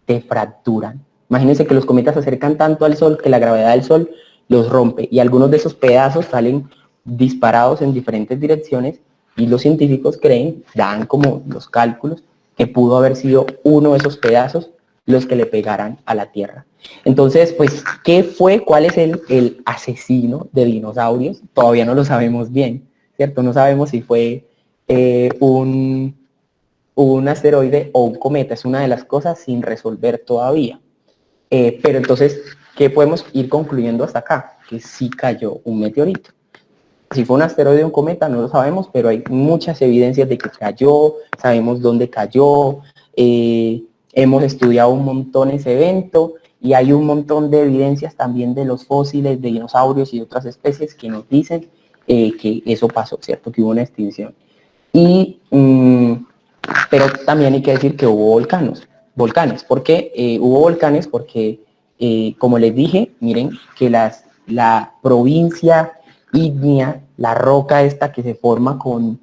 te fracturan. Imagínense que los cometas se acercan tanto al Sol que la gravedad del Sol los rompe, y algunos de esos pedazos salen disparados en diferentes direcciones, y los científicos creen, dan como los cálculos, que pudo haber sido uno de esos pedazos los que le pegaran a la Tierra. Entonces, pues, ¿qué fue? ¿Cuál es el asesino de dinosaurios? Todavía no lo sabemos bien, ¿cierto? No sabemos si fue un asteroide o un cometa. Es una de las cosas sin resolver todavía. Pero entonces, ¿qué podemos ir concluyendo hasta acá? Que sí cayó un meteorito. Si fue un asteroide o un cometa, no lo sabemos, pero hay muchas evidencias de que cayó, sabemos dónde cayó, hemos estudiado un montón ese evento, y hay un montón de evidencias también de los fósiles de dinosaurios y otras especies que nos dicen que eso pasó, ¿cierto? Que hubo una extinción. Pero también hay que decir que hubo volcanes. ¿Por qué hubo volcanes? Porque, como les dije, miren que la provincia ígnea, la roca esta que se forma con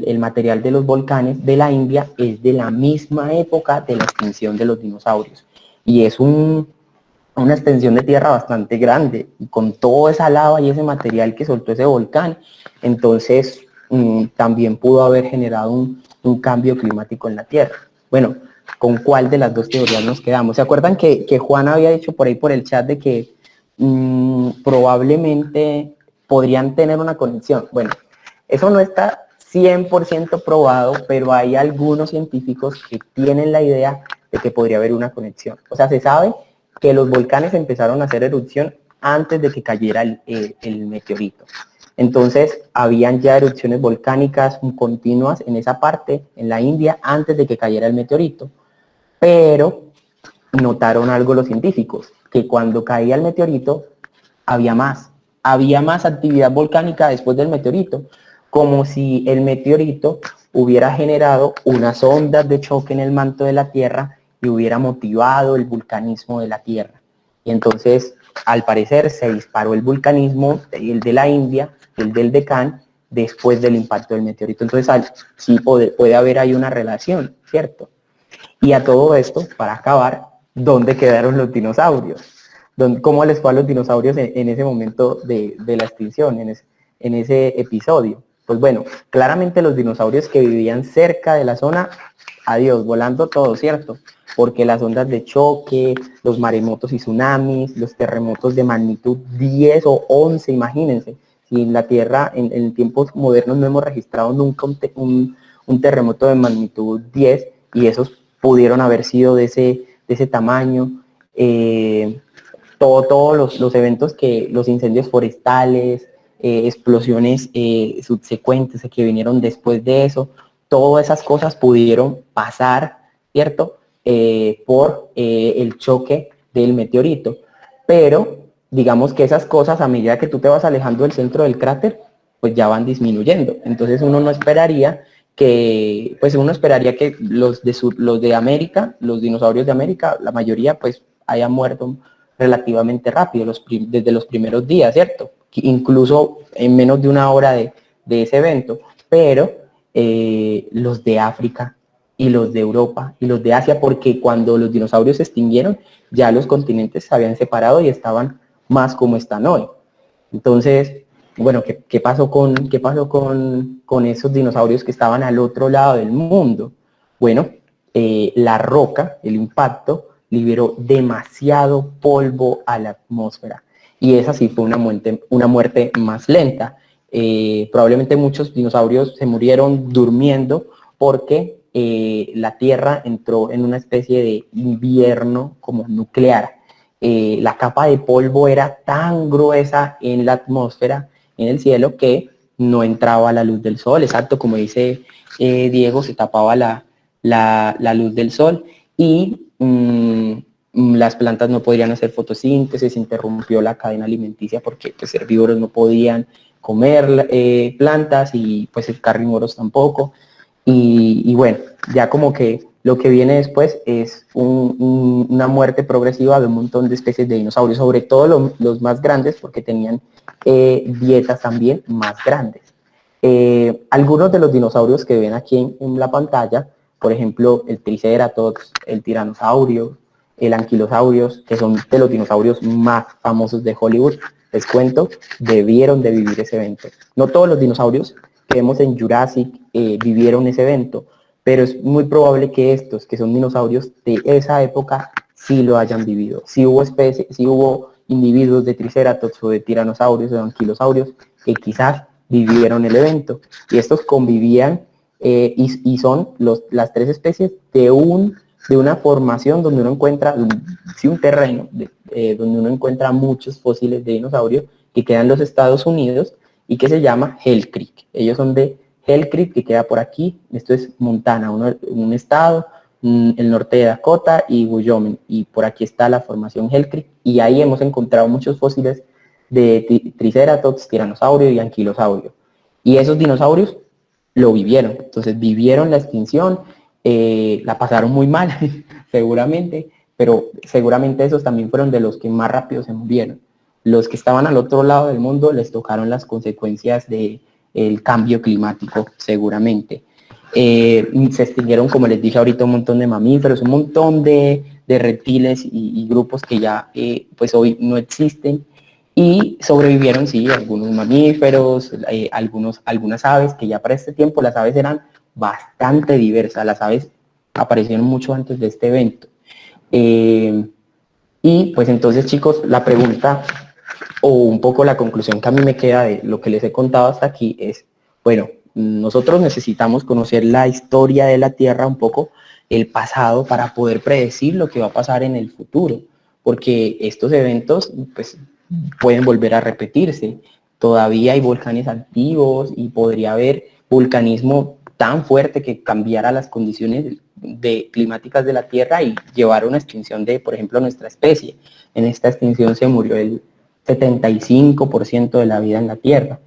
el material de los volcanes de la India, es de la misma época de la extinción de los dinosaurios. Y es una extensión de tierra bastante grande, y con toda esa lava y ese material que soltó ese volcán, entonces también pudo haber generado un cambio climático en la Tierra. Bueno, ¿con cuál de las dos teorías nos quedamos? ¿Se acuerdan que Juan había dicho por ahí por el chat de que probablemente podrían tener una conexión? Bueno, eso no está 100% probado, pero hay algunos científicos que tienen la idea de que podría haber una conexión. O sea, se sabe que los volcanes empezaron a hacer erupción antes de que cayera el meteorito. Entonces, habían ya erupciones volcánicas continuas en esa parte, en la India, antes de que cayera el meteorito. Pero notaron algo los científicos, que cuando caía el meteorito, había más actividad volcánica después del meteorito, como si el meteorito hubiera generado unas ondas de choque en el manto de la Tierra y hubiera motivado el vulcanismo de la Tierra. Y entonces, al parecer, se disparó el vulcanismo, el de la India, el del Deccan, después del impacto del meteorito. Entonces, sí puede haber ahí una relación, ¿cierto? Y a todo esto, para acabar, ¿dónde quedaron los dinosaurios? ¿Cómo les fue a los dinosaurios en ese momento de la extinción, en ese episodio? Pues bueno, claramente los dinosaurios que vivían cerca de la zona, adiós, volando todo, ¿cierto? Porque las ondas de choque, los maremotos y tsunamis, los terremotos de magnitud 10 o 11, imagínense, Si en la Tierra en tiempos modernos no hemos registrado nunca un terremoto de magnitud 10 y esos pudieron haber sido de ese tamaño. Todos los eventos los incendios forestales, explosiones subsecuentes que vinieron después de eso, todas esas cosas pudieron pasar, ¿cierto? Por el choque del meteorito. Pero digamos que esas cosas, a medida que tú te vas alejando del centro del cráter, pues ya van disminuyendo. Entonces uno esperaría que los de América, los dinosaurios de América, la mayoría pues hayan muerto relativamente rápido, desde los primeros días, ¿cierto? Incluso en menos de una hora de ese evento, pero los de África y los de Europa y los de Asia, porque cuando los dinosaurios se extinguieron, ya los continentes se habían separado y estaban más como están hoy. Entonces, bueno, ¿qué pasó con esos dinosaurios que estaban al otro lado del mundo? Bueno, la roca, el impacto, liberó demasiado polvo a la atmósfera y esa sí fue una muerte más lenta. Probablemente muchos dinosaurios se murieron durmiendo porque la Tierra entró en una especie de invierno como nuclear. La capa de polvo era tan gruesa en la atmósfera, en el cielo, que no entraba la luz del sol, exacto, como dice Diego, se tapaba la luz del sol y las plantas no podrían hacer fotosíntesis, se interrumpió la cadena alimenticia porque pues, herbívoros no podían comer plantas y pues carnívoros tampoco. Y bueno, ya como que lo que viene después es una muerte progresiva de un montón de especies de dinosaurios, sobre todo los más grandes porque tenían dietas también más grandes. Algunos de los dinosaurios que ven aquí en la pantalla, por ejemplo, el Triceratops, el Tiranosaurio, el Anquilosaurio, que son de los dinosaurios más famosos de Hollywood, les cuento, debieron de vivir ese evento. No todos los dinosaurios que vemos en Jurassic vivieron ese evento, pero es muy probable que estos, que son dinosaurios de esa época, sí lo hayan vivido. Sí hubo individuos de Triceratops o de Tiranosaurios o de Anquilosaurios que quizás vivieron el evento. Y estos convivían y son las tres especies de una formación donde uno encuentra, un terreno donde uno encuentra muchos fósiles de dinosaurios que quedan en los Estados Unidos y que se llama Hell Creek. Ellos son de Hell Creek, que queda por aquí. Esto es Montana, un estado, el norte de Dakota y Wyoming. Y por aquí está la formación Hell Creek. Y ahí hemos encontrado muchos fósiles de Triceratops, Tiranosaurio y Anquilosaurio. Y esos dinosaurios lo vivieron. Entonces vivieron la extinción, la pasaron muy mal, seguramente, pero seguramente esos también fueron de los que más rápido se murieron. Los que estaban al otro lado del mundo les tocaron las consecuencias del cambio climático, seguramente. Se extinguieron, como les dije ahorita, un montón de mamíferos, un montón de reptiles y grupos que ya pues hoy no existen. Y sobrevivieron, sí, algunos mamíferos, algunas aves, que ya para este tiempo las aves eran bastante diversas. Las aves aparecieron mucho antes de este evento. Y pues entonces, chicos, la pregunta o un poco la conclusión que a mí me queda de lo que les he contado hasta aquí es, bueno, nosotros necesitamos conocer la historia de la Tierra, un poco el pasado, para poder predecir lo que va a pasar en el futuro, porque estos eventos pues pueden volver a repetirse. Todavía hay volcanes activos y podría haber vulcanismo tan fuerte que cambiara las condiciones climáticas de la Tierra y llevar a una extinción de, por ejemplo, nuestra especie. En esta extinción se murió el 75% de la vida en la Tierra.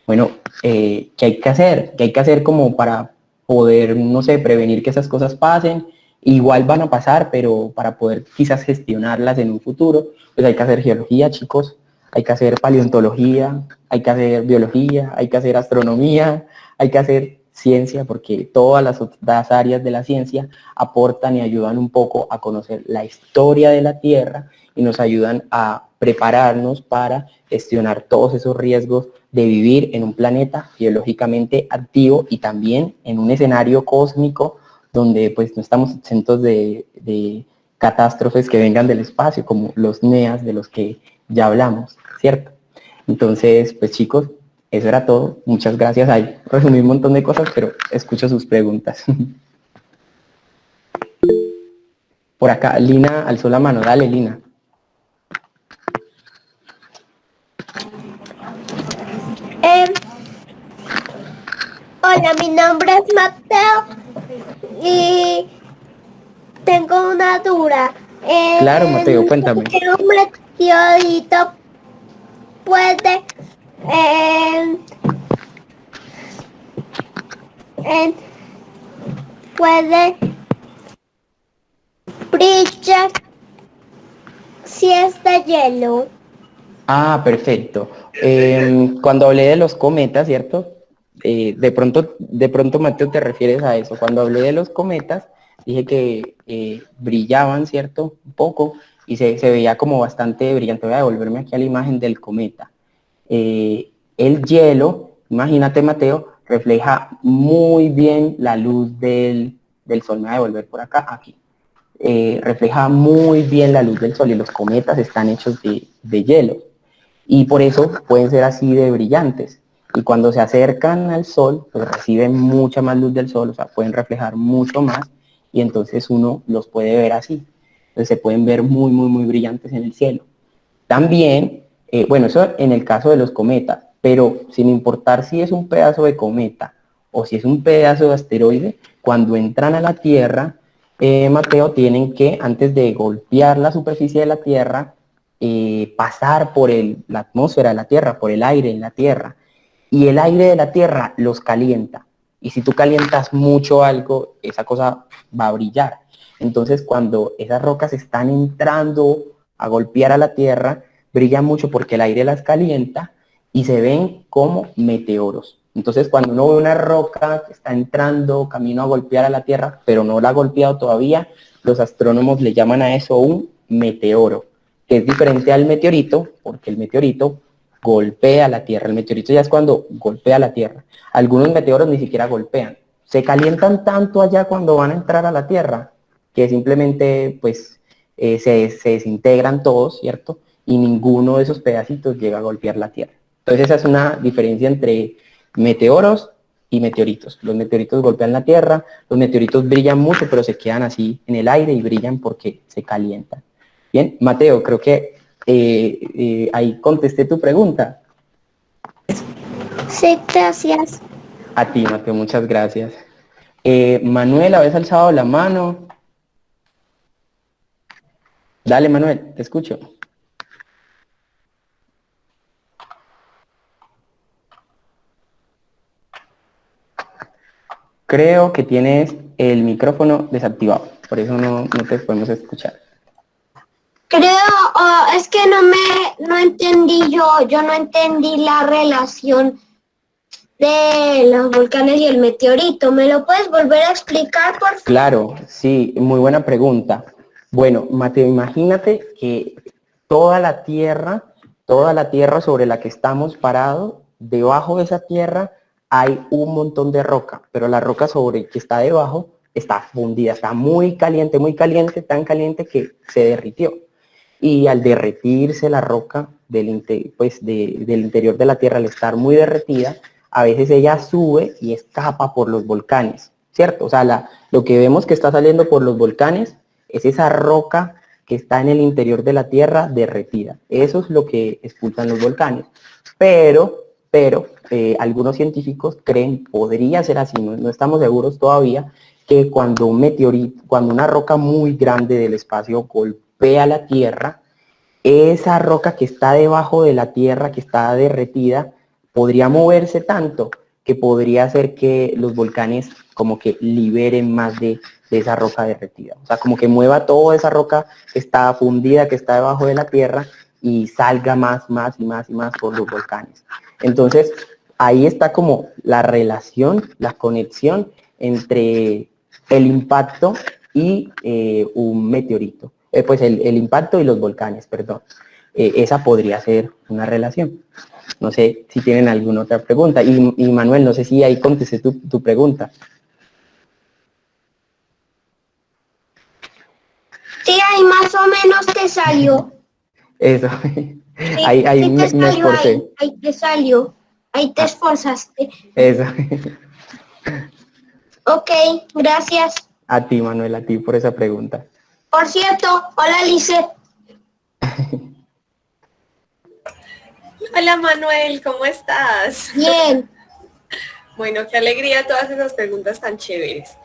Bueno, ¿qué hay que hacer? ¿Qué hay que hacer como para poder, no sé, prevenir que esas cosas pasen? Igual van a pasar, pero para poder quizás gestionarlas en un futuro, pues hay que hacer geología, chicos, hay que hacer paleontología, hay que hacer biología, hay que hacer astronomía, hay que hacer ciencia, porque todas las otras áreas de la ciencia aportan y ayudan un poco a conocer la historia de la Tierra y nos ayudan a prepararnos para gestionar todos esos riesgos de vivir en un planeta biológicamente activo y también en un escenario cósmico donde pues no estamos exentos de catástrofes que vengan del espacio, como los NEAs de los que ya hablamos, ¿cierto? Entonces, pues chicos, Eso era todo. Muchas gracias. Ahí resumí un montón de cosas, pero escucho sus preguntas. Por acá, Lina alzó la mano. Dale, Lina. Hola, mi nombre es Mateo y tengo una duda. Claro, Mateo, cuéntame. ¿Qué un meteorito puede eh, puede brillar si es de hielo? Ah, perfecto. Cuando hablé de los cometas, ¿cierto? De pronto, Mateo, te refieres a eso. Cuando hablé de los cometas, dije que brillaban, ¿cierto? Un poco, y se veía como bastante brillante. Voy a devolverme aquí a la imagen del cometa. El hielo, imagínate, Mateo, refleja muy bien la luz del sol. Me voy a devolver por acá, aquí. Refleja muy bien la luz del sol y los cometas están hechos de hielo y por eso pueden ser así de brillantes. Y cuando se acercan al sol, pues reciben mucha más luz del sol, o sea, pueden reflejar mucho más y entonces uno los puede ver así. Entonces se pueden ver muy, muy, muy brillantes en el cielo. También, bueno, eso en el caso de los cometas, pero sin importar si es un pedazo de cometa o si es un pedazo de asteroide, cuando entran a la Tierra, Mateo, tienen que, antes de golpear la superficie de la Tierra, pasar por la atmósfera de la Tierra, por el aire en la Tierra. Y el aire de la Tierra los calienta. Y si tú calientas mucho algo, esa cosa va a brillar. Entonces, cuando esas rocas están entrando a golpear a la Tierra, brillan mucho porque el aire las calienta y se ven como meteoros. Entonces, cuando uno ve una roca que está entrando camino a golpear a la Tierra, pero no la ha golpeado todavía, los astrónomos le llaman a eso un meteoro, que es diferente al meteorito, porque el meteorito golpea la Tierra. El meteorito ya es cuando golpea la Tierra. Algunos meteoros ni siquiera golpean. Se calientan tanto allá cuando van a entrar a la Tierra que simplemente pues se desintegran todos, ¿cierto? Y ninguno de esos pedacitos llega a golpear la Tierra. Entonces esa es una diferencia entre meteoros y meteoritos. Los meteoritos golpean la Tierra, los meteoritos brillan mucho, pero se quedan así en el aire y brillan porque se calientan. Bien, Mateo, creo que ahí contesté tu pregunta. Sí, gracias. A ti, Mateo, muchas gracias. Manuel, ¿habías alzado la mano? Dale, Manuel, te escucho. Creo que tienes el micrófono desactivado, por eso no te podemos escuchar. Creo, es que no entendí yo no entendí la relación de los volcanes y el meteorito. ¿Me lo puedes volver a explicar, por favor? Claro, sí, muy buena pregunta. Bueno, Mateo, imagínate que toda la tierra sobre la que estamos parados, debajo de esa tierra hay un montón de roca, pero la roca sobre que está debajo está fundida, está muy caliente, tan caliente que se derritió. Y al derretirse la roca del interior de la Tierra, al estar muy derretida, a veces ella sube y escapa por los volcanes, ¿cierto? O sea, lo que vemos que está saliendo por los volcanes es esa roca que está en el interior de la Tierra derretida. Eso es lo que expulsan los volcanes. Pero algunos científicos creen, podría ser así, no estamos seguros todavía, que cuando un meteorito, cuando una roca muy grande del espacio golpea la Tierra, esa roca que está debajo de la Tierra, que está derretida, podría moverse tanto que podría hacer que los volcanes como que liberen más de esa roca derretida. O sea, como que mueva toda esa roca que está fundida, que está debajo de la Tierra y salga más por los volcanes. Entonces, ahí está como la relación, la conexión entre el impacto y un meteorito. Pues el impacto y los volcanes, perdón. Esa podría ser una relación. No sé si tienen alguna otra pregunta. Y Manuel, no sé si ahí contesté tu pregunta. Sí, ahí más o menos te salió. Eso. Sí, ahí sí me te salió, esforcé. ahí te salió. Ahí te esforzaste. Eso. Ok, gracias. A ti, Manuel, a ti por esa pregunta. Por cierto, hola Lice. Hola Manuel, ¿cómo estás? Bien. Bueno, qué alegría todas esas preguntas tan chéveres.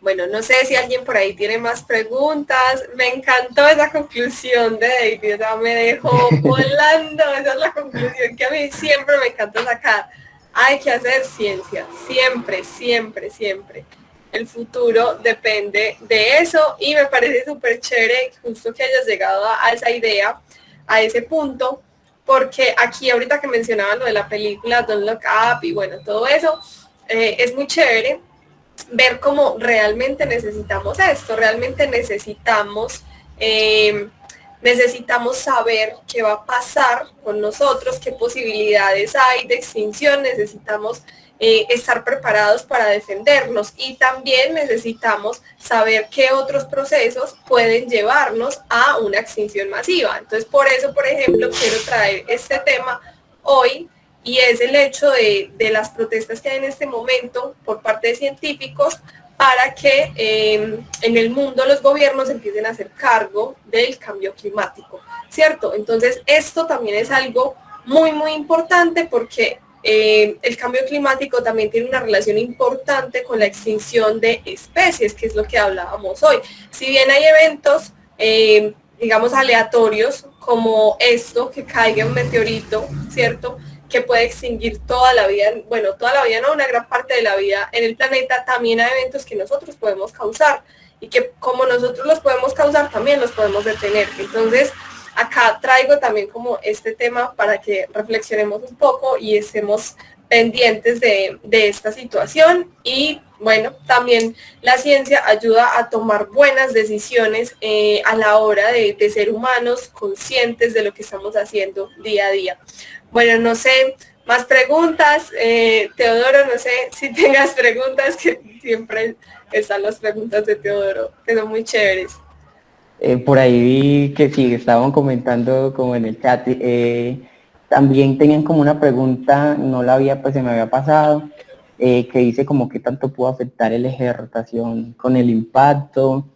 Bueno, no sé si alguien por ahí tiene más preguntas. Me encantó esa conclusión de David, o sea, me dejó volando. Esa es la conclusión que a mí siempre me encanta sacar. Hay que hacer ciencia, siempre, siempre, siempre. El futuro depende de eso y me parece súper chévere justo que hayas llegado a esa idea, a ese punto, porque aquí ahorita que mencionaban lo de la película Don't Look Up y bueno, todo eso, es muy chévere ver cómo realmente necesitamos esto, realmente necesitamos saber qué va a pasar con nosotros, qué posibilidades hay de extinción, necesitamos estar preparados para defendernos y también necesitamos saber qué otros procesos pueden llevarnos a una extinción masiva. Entonces, por eso, por ejemplo, quiero traer este tema hoy y es el hecho de las protestas que hay en este momento por parte de científicos para que en el mundo los gobiernos empiecen a hacer cargo del cambio climático, ¿cierto? Entonces, esto también es algo muy, muy importante porque el cambio climático también tiene una relación importante con la extinción de especies, que es lo que hablábamos hoy. Si bien hay eventos, digamos, aleatorios, como esto, que caiga un meteorito, ¿cierto?, que puede extinguir toda la vida, bueno, toda la vida no, una gran parte de la vida en el planeta, también hay eventos que nosotros podemos causar y que como nosotros los podemos causar, también los podemos detener. Entonces, acá traigo también como este tema para que reflexionemos un poco y estemos pendientes de esta situación y bueno, también la ciencia ayuda a tomar buenas decisiones a la hora de ser humanos conscientes de lo que estamos haciendo día a día. Bueno, no sé, más preguntas. Teodoro, no sé si tengas preguntas, que siempre están las preguntas de Teodoro, que son muy chéveres. Por ahí vi que sí, estaban comentando como en el chat, también tenían como una pregunta, no la había, pues se me había pasado, que dice como qué tanto pudo afectar el eje de rotación con el impacto.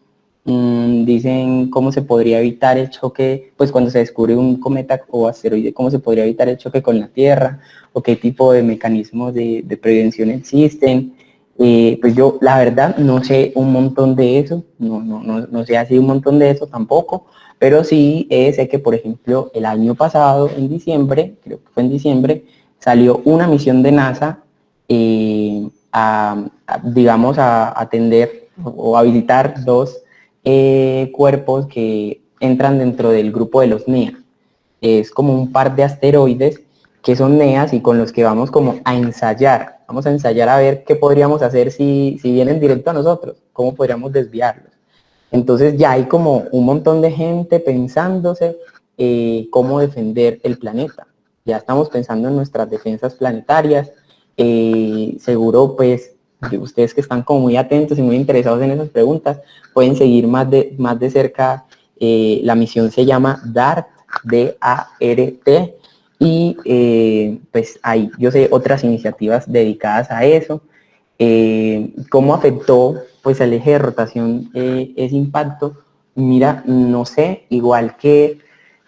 Dicen cómo se podría evitar el choque, pues cuando se descubre un cometa o asteroide, cómo se podría evitar el choque con la Tierra, o qué tipo de mecanismos de prevención existen. Pues yo la verdad no sé un montón de eso, no sé así un montón de eso tampoco, pero sí sé que por ejemplo el año pasado, en diciembre, creo que fue en diciembre, salió una misión de NASA digamos, a atender o a visitar dos cuerpos que entran dentro del grupo de los NEA. Es como un par de asteroides que son NEAs y con los que vamos como a ensayar. Vamos a ensayar a ver qué podríamos hacer si vienen directo a nosotros, cómo podríamos desviarlos. Entonces ya hay como un montón de gente pensándose cómo defender el planeta. Ya estamos pensando en nuestras defensas planetarias. Seguro pues ustedes que están como muy atentos y muy interesados en esas preguntas pueden seguir más de cerca. La misión se llama DART, D-A-R-T, y pues hay, yo sé, otras iniciativas dedicadas a eso. ¿Cómo afectó pues el eje de rotación ese impacto? Mira, no sé, igual que,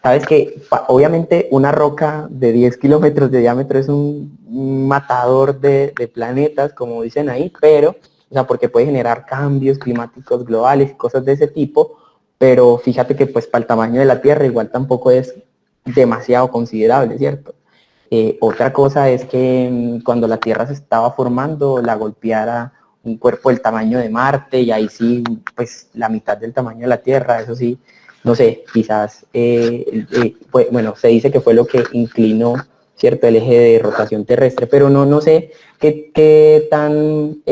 sabes que obviamente una roca de 10 kilómetros de diámetro es un matador de planetas, como dicen ahí, pero, o sea, porque puede generar cambios climáticos globales y cosas de ese tipo, pero fíjate que pues para el tamaño de la Tierra igual tampoco es demasiado considerable, ¿cierto? Otra cosa es que cuando la Tierra se estaba formando, la golpeara un cuerpo del tamaño de Marte y ahí sí, pues la mitad del tamaño de la Tierra, eso sí, no sé, quizás, bueno, se dice que fue lo que inclinó, ¿cierto?, el eje de rotación terrestre, pero no sé qué tan,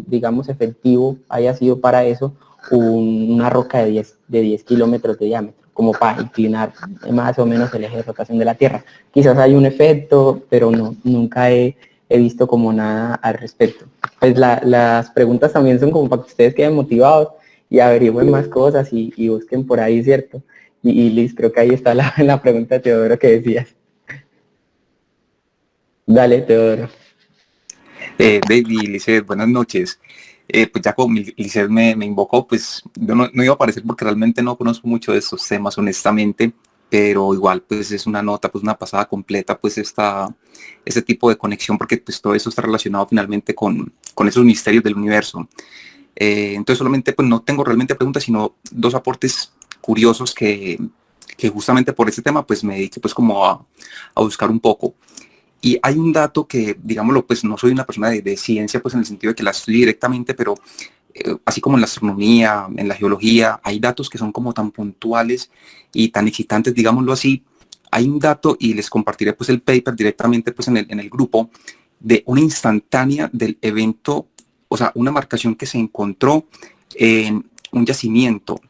digamos, efectivo haya sido para eso una roca de 10 kilómetros de diámetro, como para inclinar más o menos el eje de rotación de la Tierra. Quizás hay un efecto, pero nunca he visto como nada al respecto. Pues las preguntas también son como para que ustedes queden motivados y averigüen más cosas y busquen por ahí, ¿cierto? Y Liz, creo que ahí está la pregunta de Teodoro que decías. Dale, Teodoro. David y Lizeth, buenas noches. Pues ya como Lizeth me invocó, pues yo no iba a aparecer porque realmente no conozco mucho de estos temas, honestamente, pero igual pues es una nota, pues una pasada completa, pues este tipo de conexión, porque pues todo eso está relacionado finalmente con esos misterios del universo. Entonces solamente pues no tengo realmente preguntas, sino dos aportes curiosos que justamente por este tema pues me dediqué pues como a buscar un poco. Y hay un dato que, digámoslo, pues no soy una persona de ciencia, pues en el sentido de que la estudio directamente, pero así como en la astronomía, en la geología, hay datos que son como tan puntuales y tan excitantes, digámoslo así. Hay un dato, y les compartiré pues el paper directamente pues en el grupo, de una instantánea del evento, o sea, una marcación que se encontró en un yacimiento.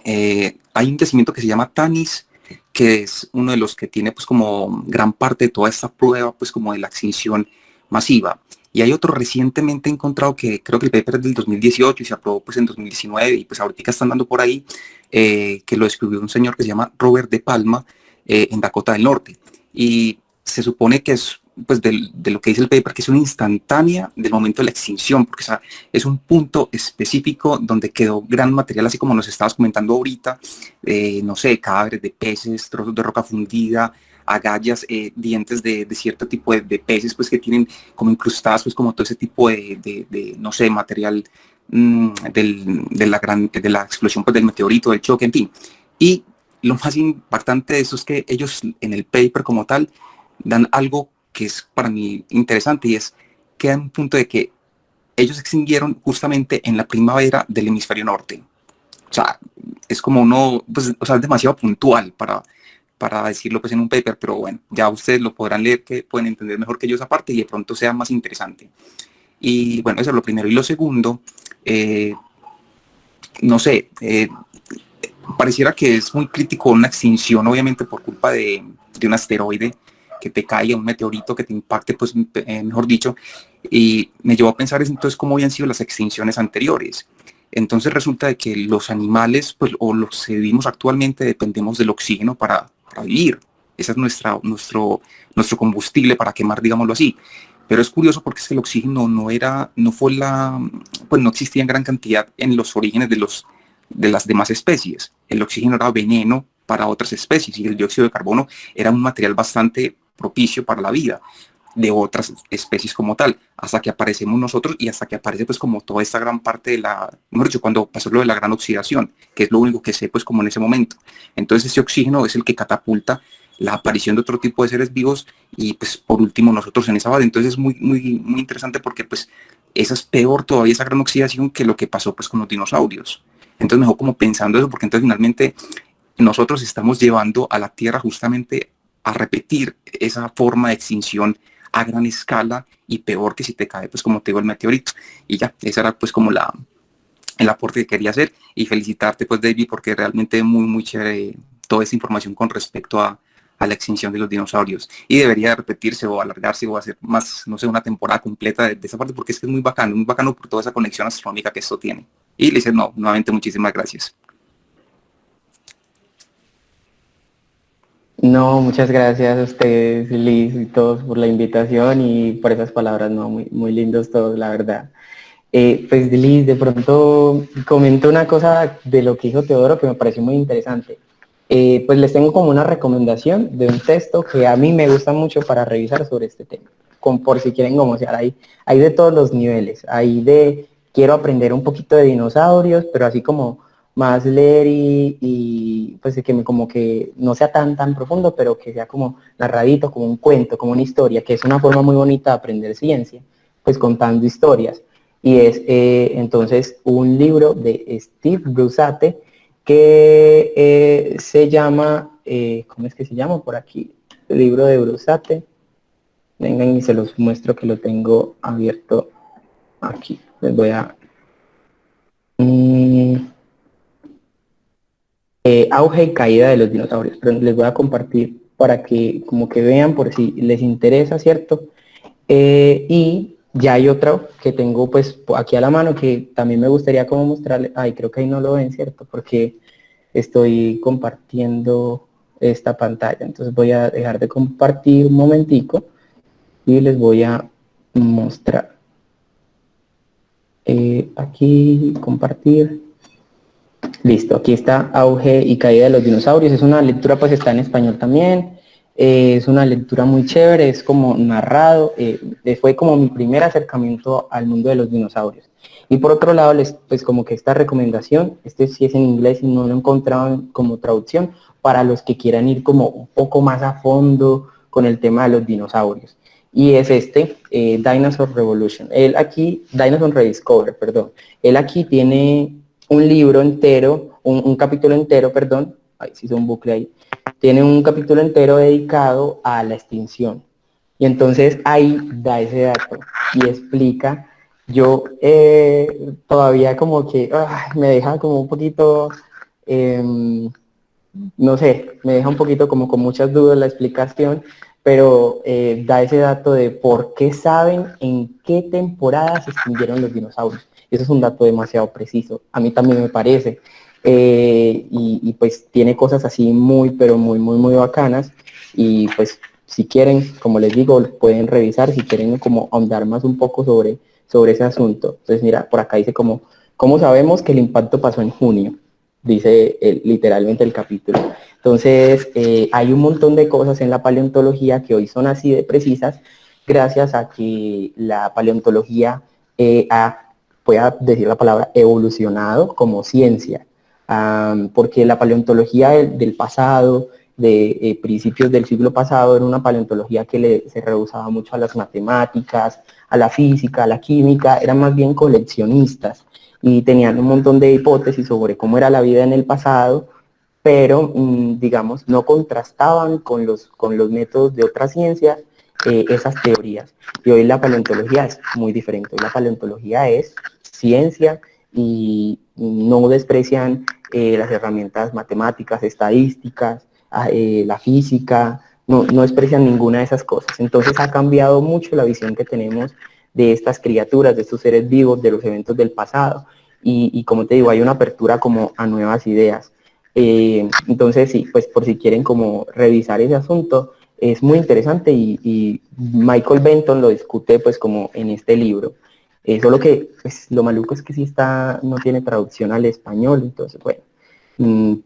Hay un yacimiento que se llama Tanis, que es uno de los que tiene pues como gran parte de toda esta prueba pues como de la extinción masiva. Y hay otro recientemente encontrado que creo que el paper es del 2018 y se aprobó pues en 2019 y pues ahorita están dando por ahí, que lo descubrió un señor que se llama Robert de Palma, en Dakota del Norte. Y se supone que es pues de lo que dice el paper, que es una instantánea del momento de la extinción, porque o sea, es un punto específico donde quedó gran material, así como nos estabas comentando ahorita, no sé, cadáveres de peces, trozos de roca fundida, agallas, dientes de cierto tipo de peces, pues que tienen como incrustadas, pues como todo ese tipo no sé, material de la explosión pues, del meteorito, del choque, en fin. Y lo más impactante de eso es que ellos en el paper como tal dan algo que es para mí interesante, y es que hay un punto de que ellos se extinguieron justamente en la primavera del hemisferio norte. O sea, es como uno, pues, o sea, es demasiado puntual para decirlo pues en un paper, pero bueno, ya ustedes lo podrán leer, que pueden entender mejor que ellos aparte y de pronto sea más interesante. Y bueno, eso es lo primero. Y lo segundo, no sé, pareciera que es muy crítico una extinción, obviamente por culpa de un asteroide que te caiga, un meteorito que te impacte, pues mejor dicho, y me llevó a pensar entonces cómo habían sido las extinciones anteriores. Entonces resulta de que los animales, pues, o los que vivimos actualmente, dependemos del oxígeno para vivir. Ese es nuestro combustible para quemar, digámoslo así. Pero es curioso porque es que el oxígeno pues no existía en gran cantidad en los orígenes de las demás especies. El oxígeno era veneno para otras especies y el dióxido de carbono era un material bastante propicio para la vida de otras especies como tal, hasta que aparecemos nosotros y hasta que aparece pues como toda esta gran parte mejor dicho, cuando pasó lo de la gran oxidación, que es lo único que sé pues como en ese momento. Entonces ese oxígeno es el que catapulta la aparición de otro tipo de seres vivos y pues por último nosotros en esa base. Entonces es muy interesante porque pues esa es peor todavía, esa gran oxidación, que lo que pasó pues con los dinosaurios. Entonces mejor como pensando eso, porque entonces finalmente nosotros estamos llevando a la Tierra justamente a repetir esa forma de extinción a gran escala y peor que si te cae, pues como te digo, el meteorito. Y ya, esa era pues como el aporte que quería hacer, y felicitarte pues David, porque realmente muy chévere toda esta información con respecto a la extinción de los dinosaurios, y debería repetirse o alargarse o hacer más, no sé, una temporada completa de esa parte, porque es que es muy bacano por toda esa conexión astronómica que esto tiene. Y le dices, no, nuevamente muchísimas gracias. No, muchas gracias a ustedes, Liz, y todos por la invitación y por esas palabras, no, muy lindos todos, la verdad. Pues Liz, de pronto comento una cosa de lo que dijo Teodoro que me pareció muy interesante. Pues les tengo como una recomendación de un texto que a mí me gusta mucho para revisar sobre este tema, por si quieren como sea, hay de todos los niveles, hay de quiero aprender un poquito de dinosaurios, pero así como más leer y pues que como que no sea tan profundo, pero que sea como narradito, como un cuento, como una historia, que es una forma muy bonita de aprender ciencia, pues contando historias. Y es entonces un libro de Steve Brusate que se llama, ¿cómo es que se llama por aquí? El libro de Brusate. Vengan y se los muestro que lo tengo abierto aquí. Les voy a... auge y caída de los dinosaurios, pero les voy a compartir para que como que vean por si les interesa, ¿cierto? Y ya hay otro que tengo pues aquí a la mano que también me gustaría como mostrarles. Ay, creo que ahí no lo ven, ¿cierto? Porque estoy compartiendo esta pantalla. Entonces voy a dejar de compartir un momentico y les voy a mostrar. Aquí, compartir. Listo, aquí está Auge y Caída de los Dinosaurios. Es una lectura, pues está en español también. Es una lectura muy chévere, es como narrado. Fue como mi primer acercamiento al mundo de los dinosaurios. Y por otro lado, pues como que esta recomendación, este sí es en inglés y no lo encontraban como traducción, para los que quieran ir como un poco más a fondo con el tema de los dinosaurios. Y es Dinosaur Revolution. Dinosaur Rediscover, perdón. Él aquí tiene un libro entero, un capítulo entero, perdón, ahí se hizo un bucle ahí, tiene un capítulo entero dedicado a la extinción. Y entonces ahí da ese dato y explica, yo todavía como que me deja como un poquito, no sé, me deja un poquito como con muchas dudas la explicación, pero da ese dato de por qué saben en qué temporada se extinguieron los dinosaurios. Eso es un dato demasiado preciso, a mí también me parece. Y pues tiene cosas así muy, pero muy, muy, muy bacanas. Y pues si quieren, como les digo, pueden revisar, si quieren como ahondar más un poco sobre ese asunto. Entonces mira, por acá dice como, ¿cómo sabemos que el impacto pasó en junio? Dice literalmente el capítulo. Entonces, hay un montón de cosas en la paleontología que hoy son así de precisas, gracias a que la paleontología voy a decir la palabra, evolucionado como ciencia. Porque la paleontología del pasado, de principios del siglo pasado, era una paleontología que se rehusaba mucho a las matemáticas, a la física, a la química, eran más bien coleccionistas y tenían un montón de hipótesis sobre cómo era la vida en el pasado, pero digamos, no contrastaban con los métodos de otras ciencias esas teorías. Y hoy la paleontología es muy diferente. Hoy la paleontología es ciencia y no desprecian las herramientas matemáticas, estadísticas, la física, no desprecian ninguna de esas cosas. Entonces ha cambiado mucho la visión que tenemos de estas criaturas, de estos seres vivos, de los eventos del pasado. Y como te digo, hay una apertura como a nuevas ideas. Entonces sí, pues por si quieren como revisar ese asunto, es muy interesante y Michael Benton lo discute pues como en este libro. Solo que pues, lo maluco es que sí no tiene traducción al español, entonces bueno,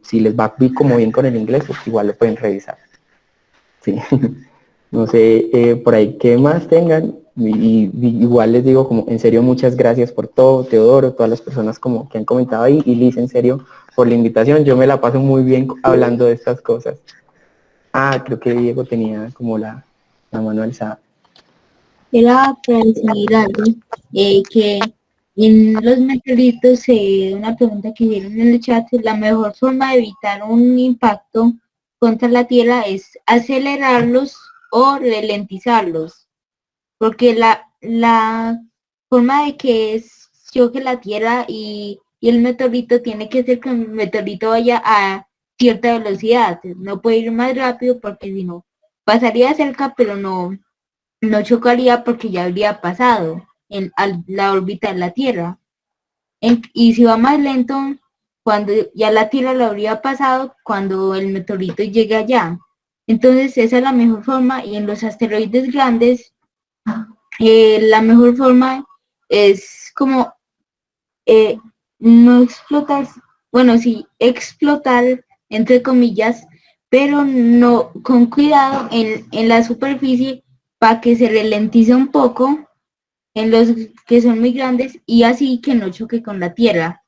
si les va como bien con el inglés, pues igual lo pueden revisar. Sí. No sé, por ahí qué más tengan, igual les digo como en serio muchas gracias por todo, Teodoro, todas las personas como que han comentado ahí, y Liz, en serio, por la invitación, yo me la paso muy bien hablando de estas cosas. Creo que Diego tenía como la mano alzada. Era para decir algo, que en los meteoritos, una pregunta que hicieron en el chat, la mejor forma de evitar un impacto contra la Tierra es acelerarlos o ralentizarlos, porque la forma de que choque la Tierra y el meteorito tiene que ser que el meteorito vaya a cierta velocidad, no puede ir más rápido porque si no pasaría cerca, pero no chocaría porque ya habría pasado la órbita de la Tierra. Y si va más lento, cuando ya la Tierra lo habría pasado cuando el meteorito llegue allá. Entonces esa es la mejor forma, y en los asteroides grandes, la mejor forma es como no explotar, bueno, sí, explotar, entre comillas, pero no, con cuidado en la superficie, para que se ralentice un poco en los que son muy grandes y así que no choque con la Tierra.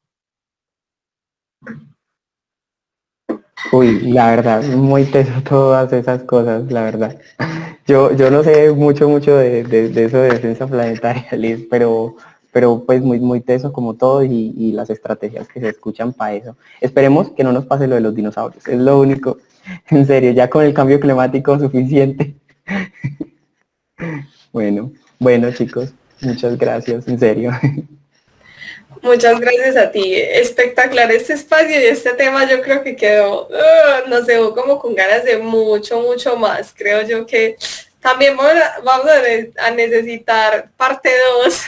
Uy, la verdad, muy teso todas esas cosas, la verdad. Yo no sé mucho de eso de defensa planetaria, Liz, pero pues muy, muy teso como todo y las estrategias que se escuchan para eso. Esperemos que no nos pase lo de los dinosaurios, es lo único, en serio, ya con el cambio climático suficiente. Bueno chicos, muchas gracias, en serio. Muchas gracias a ti. Espectacular este espacio y este tema, yo creo que quedó, nos dejó como con ganas de mucho, mucho más. Creo yo que también vamos a necesitar parte 2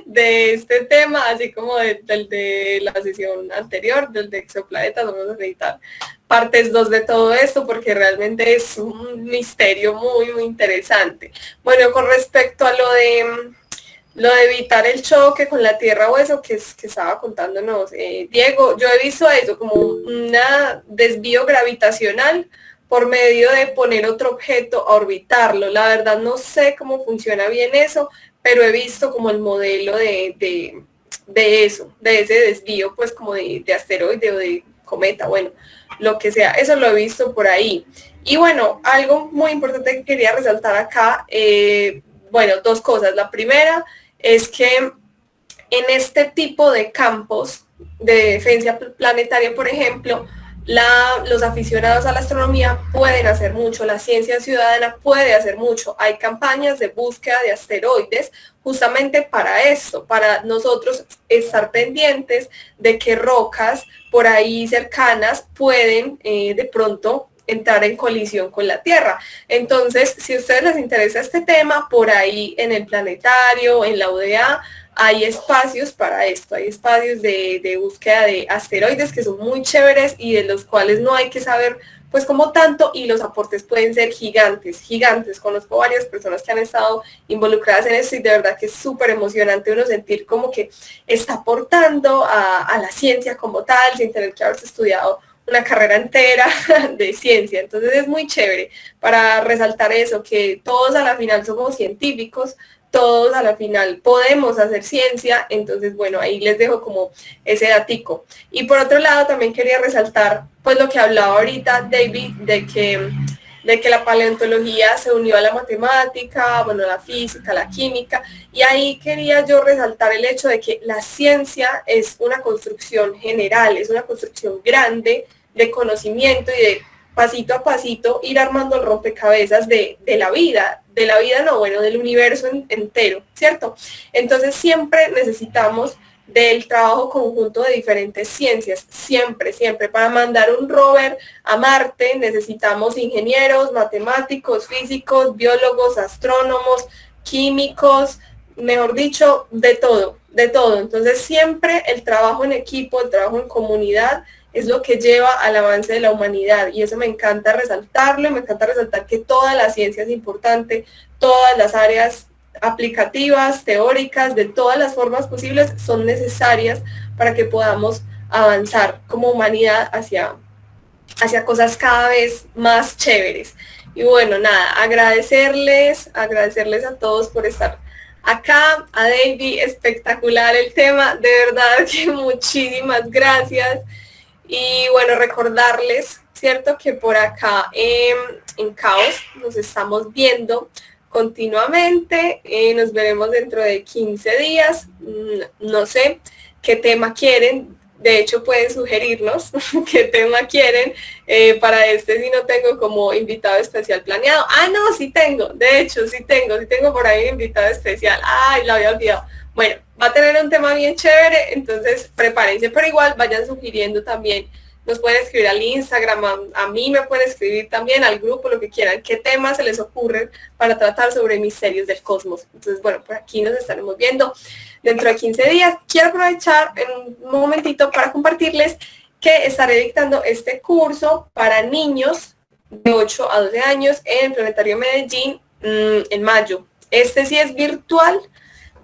de este tema, así como del de la sesión anterior, del de exoplanetas, vamos a necesitar partes 2 de todo esto porque realmente es un misterio muy, muy interesante. Bueno, con respecto a lo de evitar el choque con la tierra o eso que estaba contándonos Diego, yo he visto eso como un desvío gravitacional por medio de poner otro objeto a orbitarlo. La verdad no sé cómo funciona bien eso, pero he visto como el modelo de eso, de ese desvío, pues como de asteroide o de cometa, bueno, lo que sea, eso lo he visto por ahí. Y bueno, algo muy importante que quería resaltar acá, bueno, dos cosas. La primera es que en este tipo de campos de defensa planetaria, por ejemplo, los aficionados a la astronomía pueden hacer mucho, la ciencia ciudadana puede hacer mucho. Hay campañas de búsqueda de asteroides justamente para esto, para nosotros estar pendientes de qué rocas por ahí cercanas pueden de pronto entrar en colisión con la Tierra. Entonces, si a ustedes les interesa este tema, por ahí en el planetario, en la UDA, hay espacios para esto, hay espacios de búsqueda de asteroides que son muy chéveres y de los cuales no hay que saber pues como tanto, y los aportes pueden ser gigantes, gigantes. Conozco varias personas que han estado involucradas en esto y de verdad que es súper emocionante uno sentir como que está aportando a la ciencia como tal, sin tener que haberse estudiado una carrera entera de ciencia. Entonces es muy chévere para resaltar eso, que todos a la final somos científicos, todos a la final podemos hacer ciencia. Entonces, bueno, ahí les dejo como ese datico. Y por otro lado, también quería resaltar, pues lo que hablaba ahorita David, de que la paleontología se unió a la matemática, bueno, la física, la química, y ahí quería yo resaltar el hecho de que la ciencia es una construcción general, es una construcción grande de conocimiento y de pasito a pasito ir armando el rompecabezas de la vida no, bueno, del universo entero, ¿cierto? Entonces siempre necesitamos del trabajo conjunto de diferentes ciencias, siempre, siempre. Para mandar un rover a Marte necesitamos ingenieros, matemáticos, físicos, biólogos, astrónomos, químicos, mejor dicho, de todo, de todo. Entonces siempre el trabajo en equipo, el trabajo en comunidad es lo que lleva al avance de la humanidad, y eso me encanta resaltarlo, y me encanta resaltar que toda la ciencia es importante, todas las áreas aplicativas, teóricas, de todas las formas posibles son necesarias para que podamos avanzar como humanidad hacia cosas cada vez más chéveres. Y bueno, nada, agradecerles a todos por estar acá, a David, espectacular el tema, de verdad que muchísimas gracias. Y bueno, recordarles, ¿cierto? Que por acá en Caos nos estamos viendo continuamente, nos veremos dentro de 15 días, no sé qué tema quieren, de hecho pueden sugerirnos qué tema quieren. Para este sí no tengo como invitado especial planeado. No, sí tengo, de hecho sí tengo por ahí un invitado especial, lo había olvidado. Bueno, va a tener un tema bien chévere, entonces prepárense, pero igual vayan sugiriendo también. Nos pueden escribir al Instagram, a mí me pueden escribir también, al grupo, lo que quieran, qué temas se les ocurren para tratar sobre misterios del cosmos. Entonces, bueno, por aquí nos estaremos viendo dentro de 15 días. Quiero aprovechar en un momentito para compartirles que estaré dictando este curso para niños de 8 a 12 años en el Planetario Medellín en mayo. Este sí es virtual.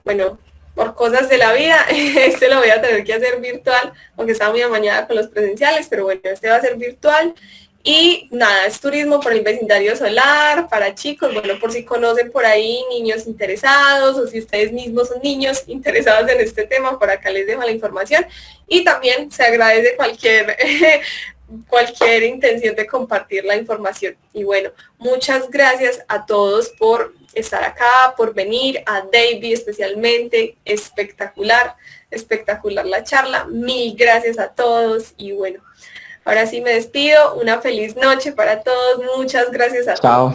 Bueno, por cosas de la vida, este lo voy a tener que hacer virtual, aunque estaba muy amañada con los presenciales, pero bueno, este va a ser virtual. Y nada, es turismo por el vecindario solar, para chicos, bueno, por si conocen por ahí niños interesados, o si ustedes mismos son niños interesados en este tema, por acá les dejo la información. Y también se agradece cualquier intención de compartir la información. Y bueno, muchas gracias a todos por estar acá, por venir, a David especialmente, espectacular la charla, mil gracias a todos. Y bueno, ahora sí me despido, una feliz noche para todos, muchas gracias a todos. Chao,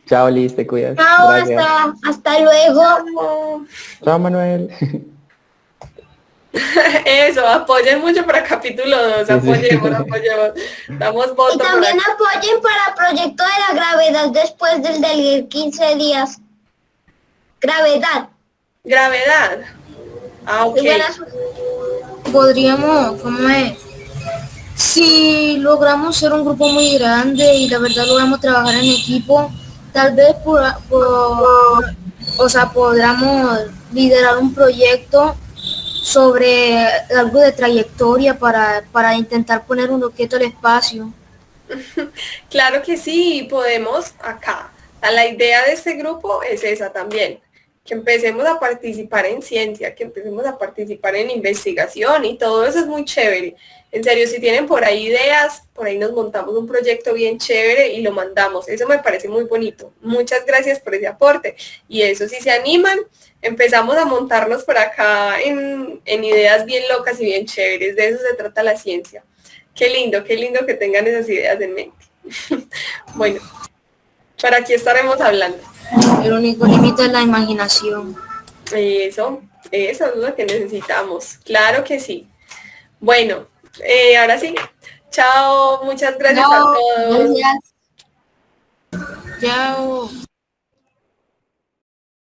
chao Liz, te cuidas. Chao, Gracias. hasta luego. Chao. Chao Manuel. Eso, apoyen mucho para capítulo 2, Sí, sí. apoyemos, damos voto. Y también apoyen para Proyecto de la Gravedad después del 15 días. Gravedad. Gravedad. Ok. Muy buenas. Podríamos, ¿cómo es? Si logramos ser un grupo muy grande y la verdad logramos trabajar en equipo, tal vez o sea, podamos liderar un proyecto sobre algo de trayectoria para intentar poner un objeto al espacio. Claro que sí, podemos acá. La idea de este grupo es esa también, que empecemos a participar en ciencia, que empecemos a participar en investigación y todo eso es muy chévere. En serio, si tienen por ahí ideas, por ahí nos montamos un proyecto bien chévere y lo mandamos. Eso me parece muy bonito. Muchas gracias por ese aporte. Y eso, si se animan, empezamos a montarnos por acá en ideas bien locas y bien chéveres. De eso se trata la ciencia. Qué lindo que tengan esas ideas en mente. Bueno, para aquí estaremos hablando. El único límite es la imaginación. Eso es lo que necesitamos. Claro que sí. Bueno, ahora sí. Chao, muchas gracias a todos. Gracias. Chao.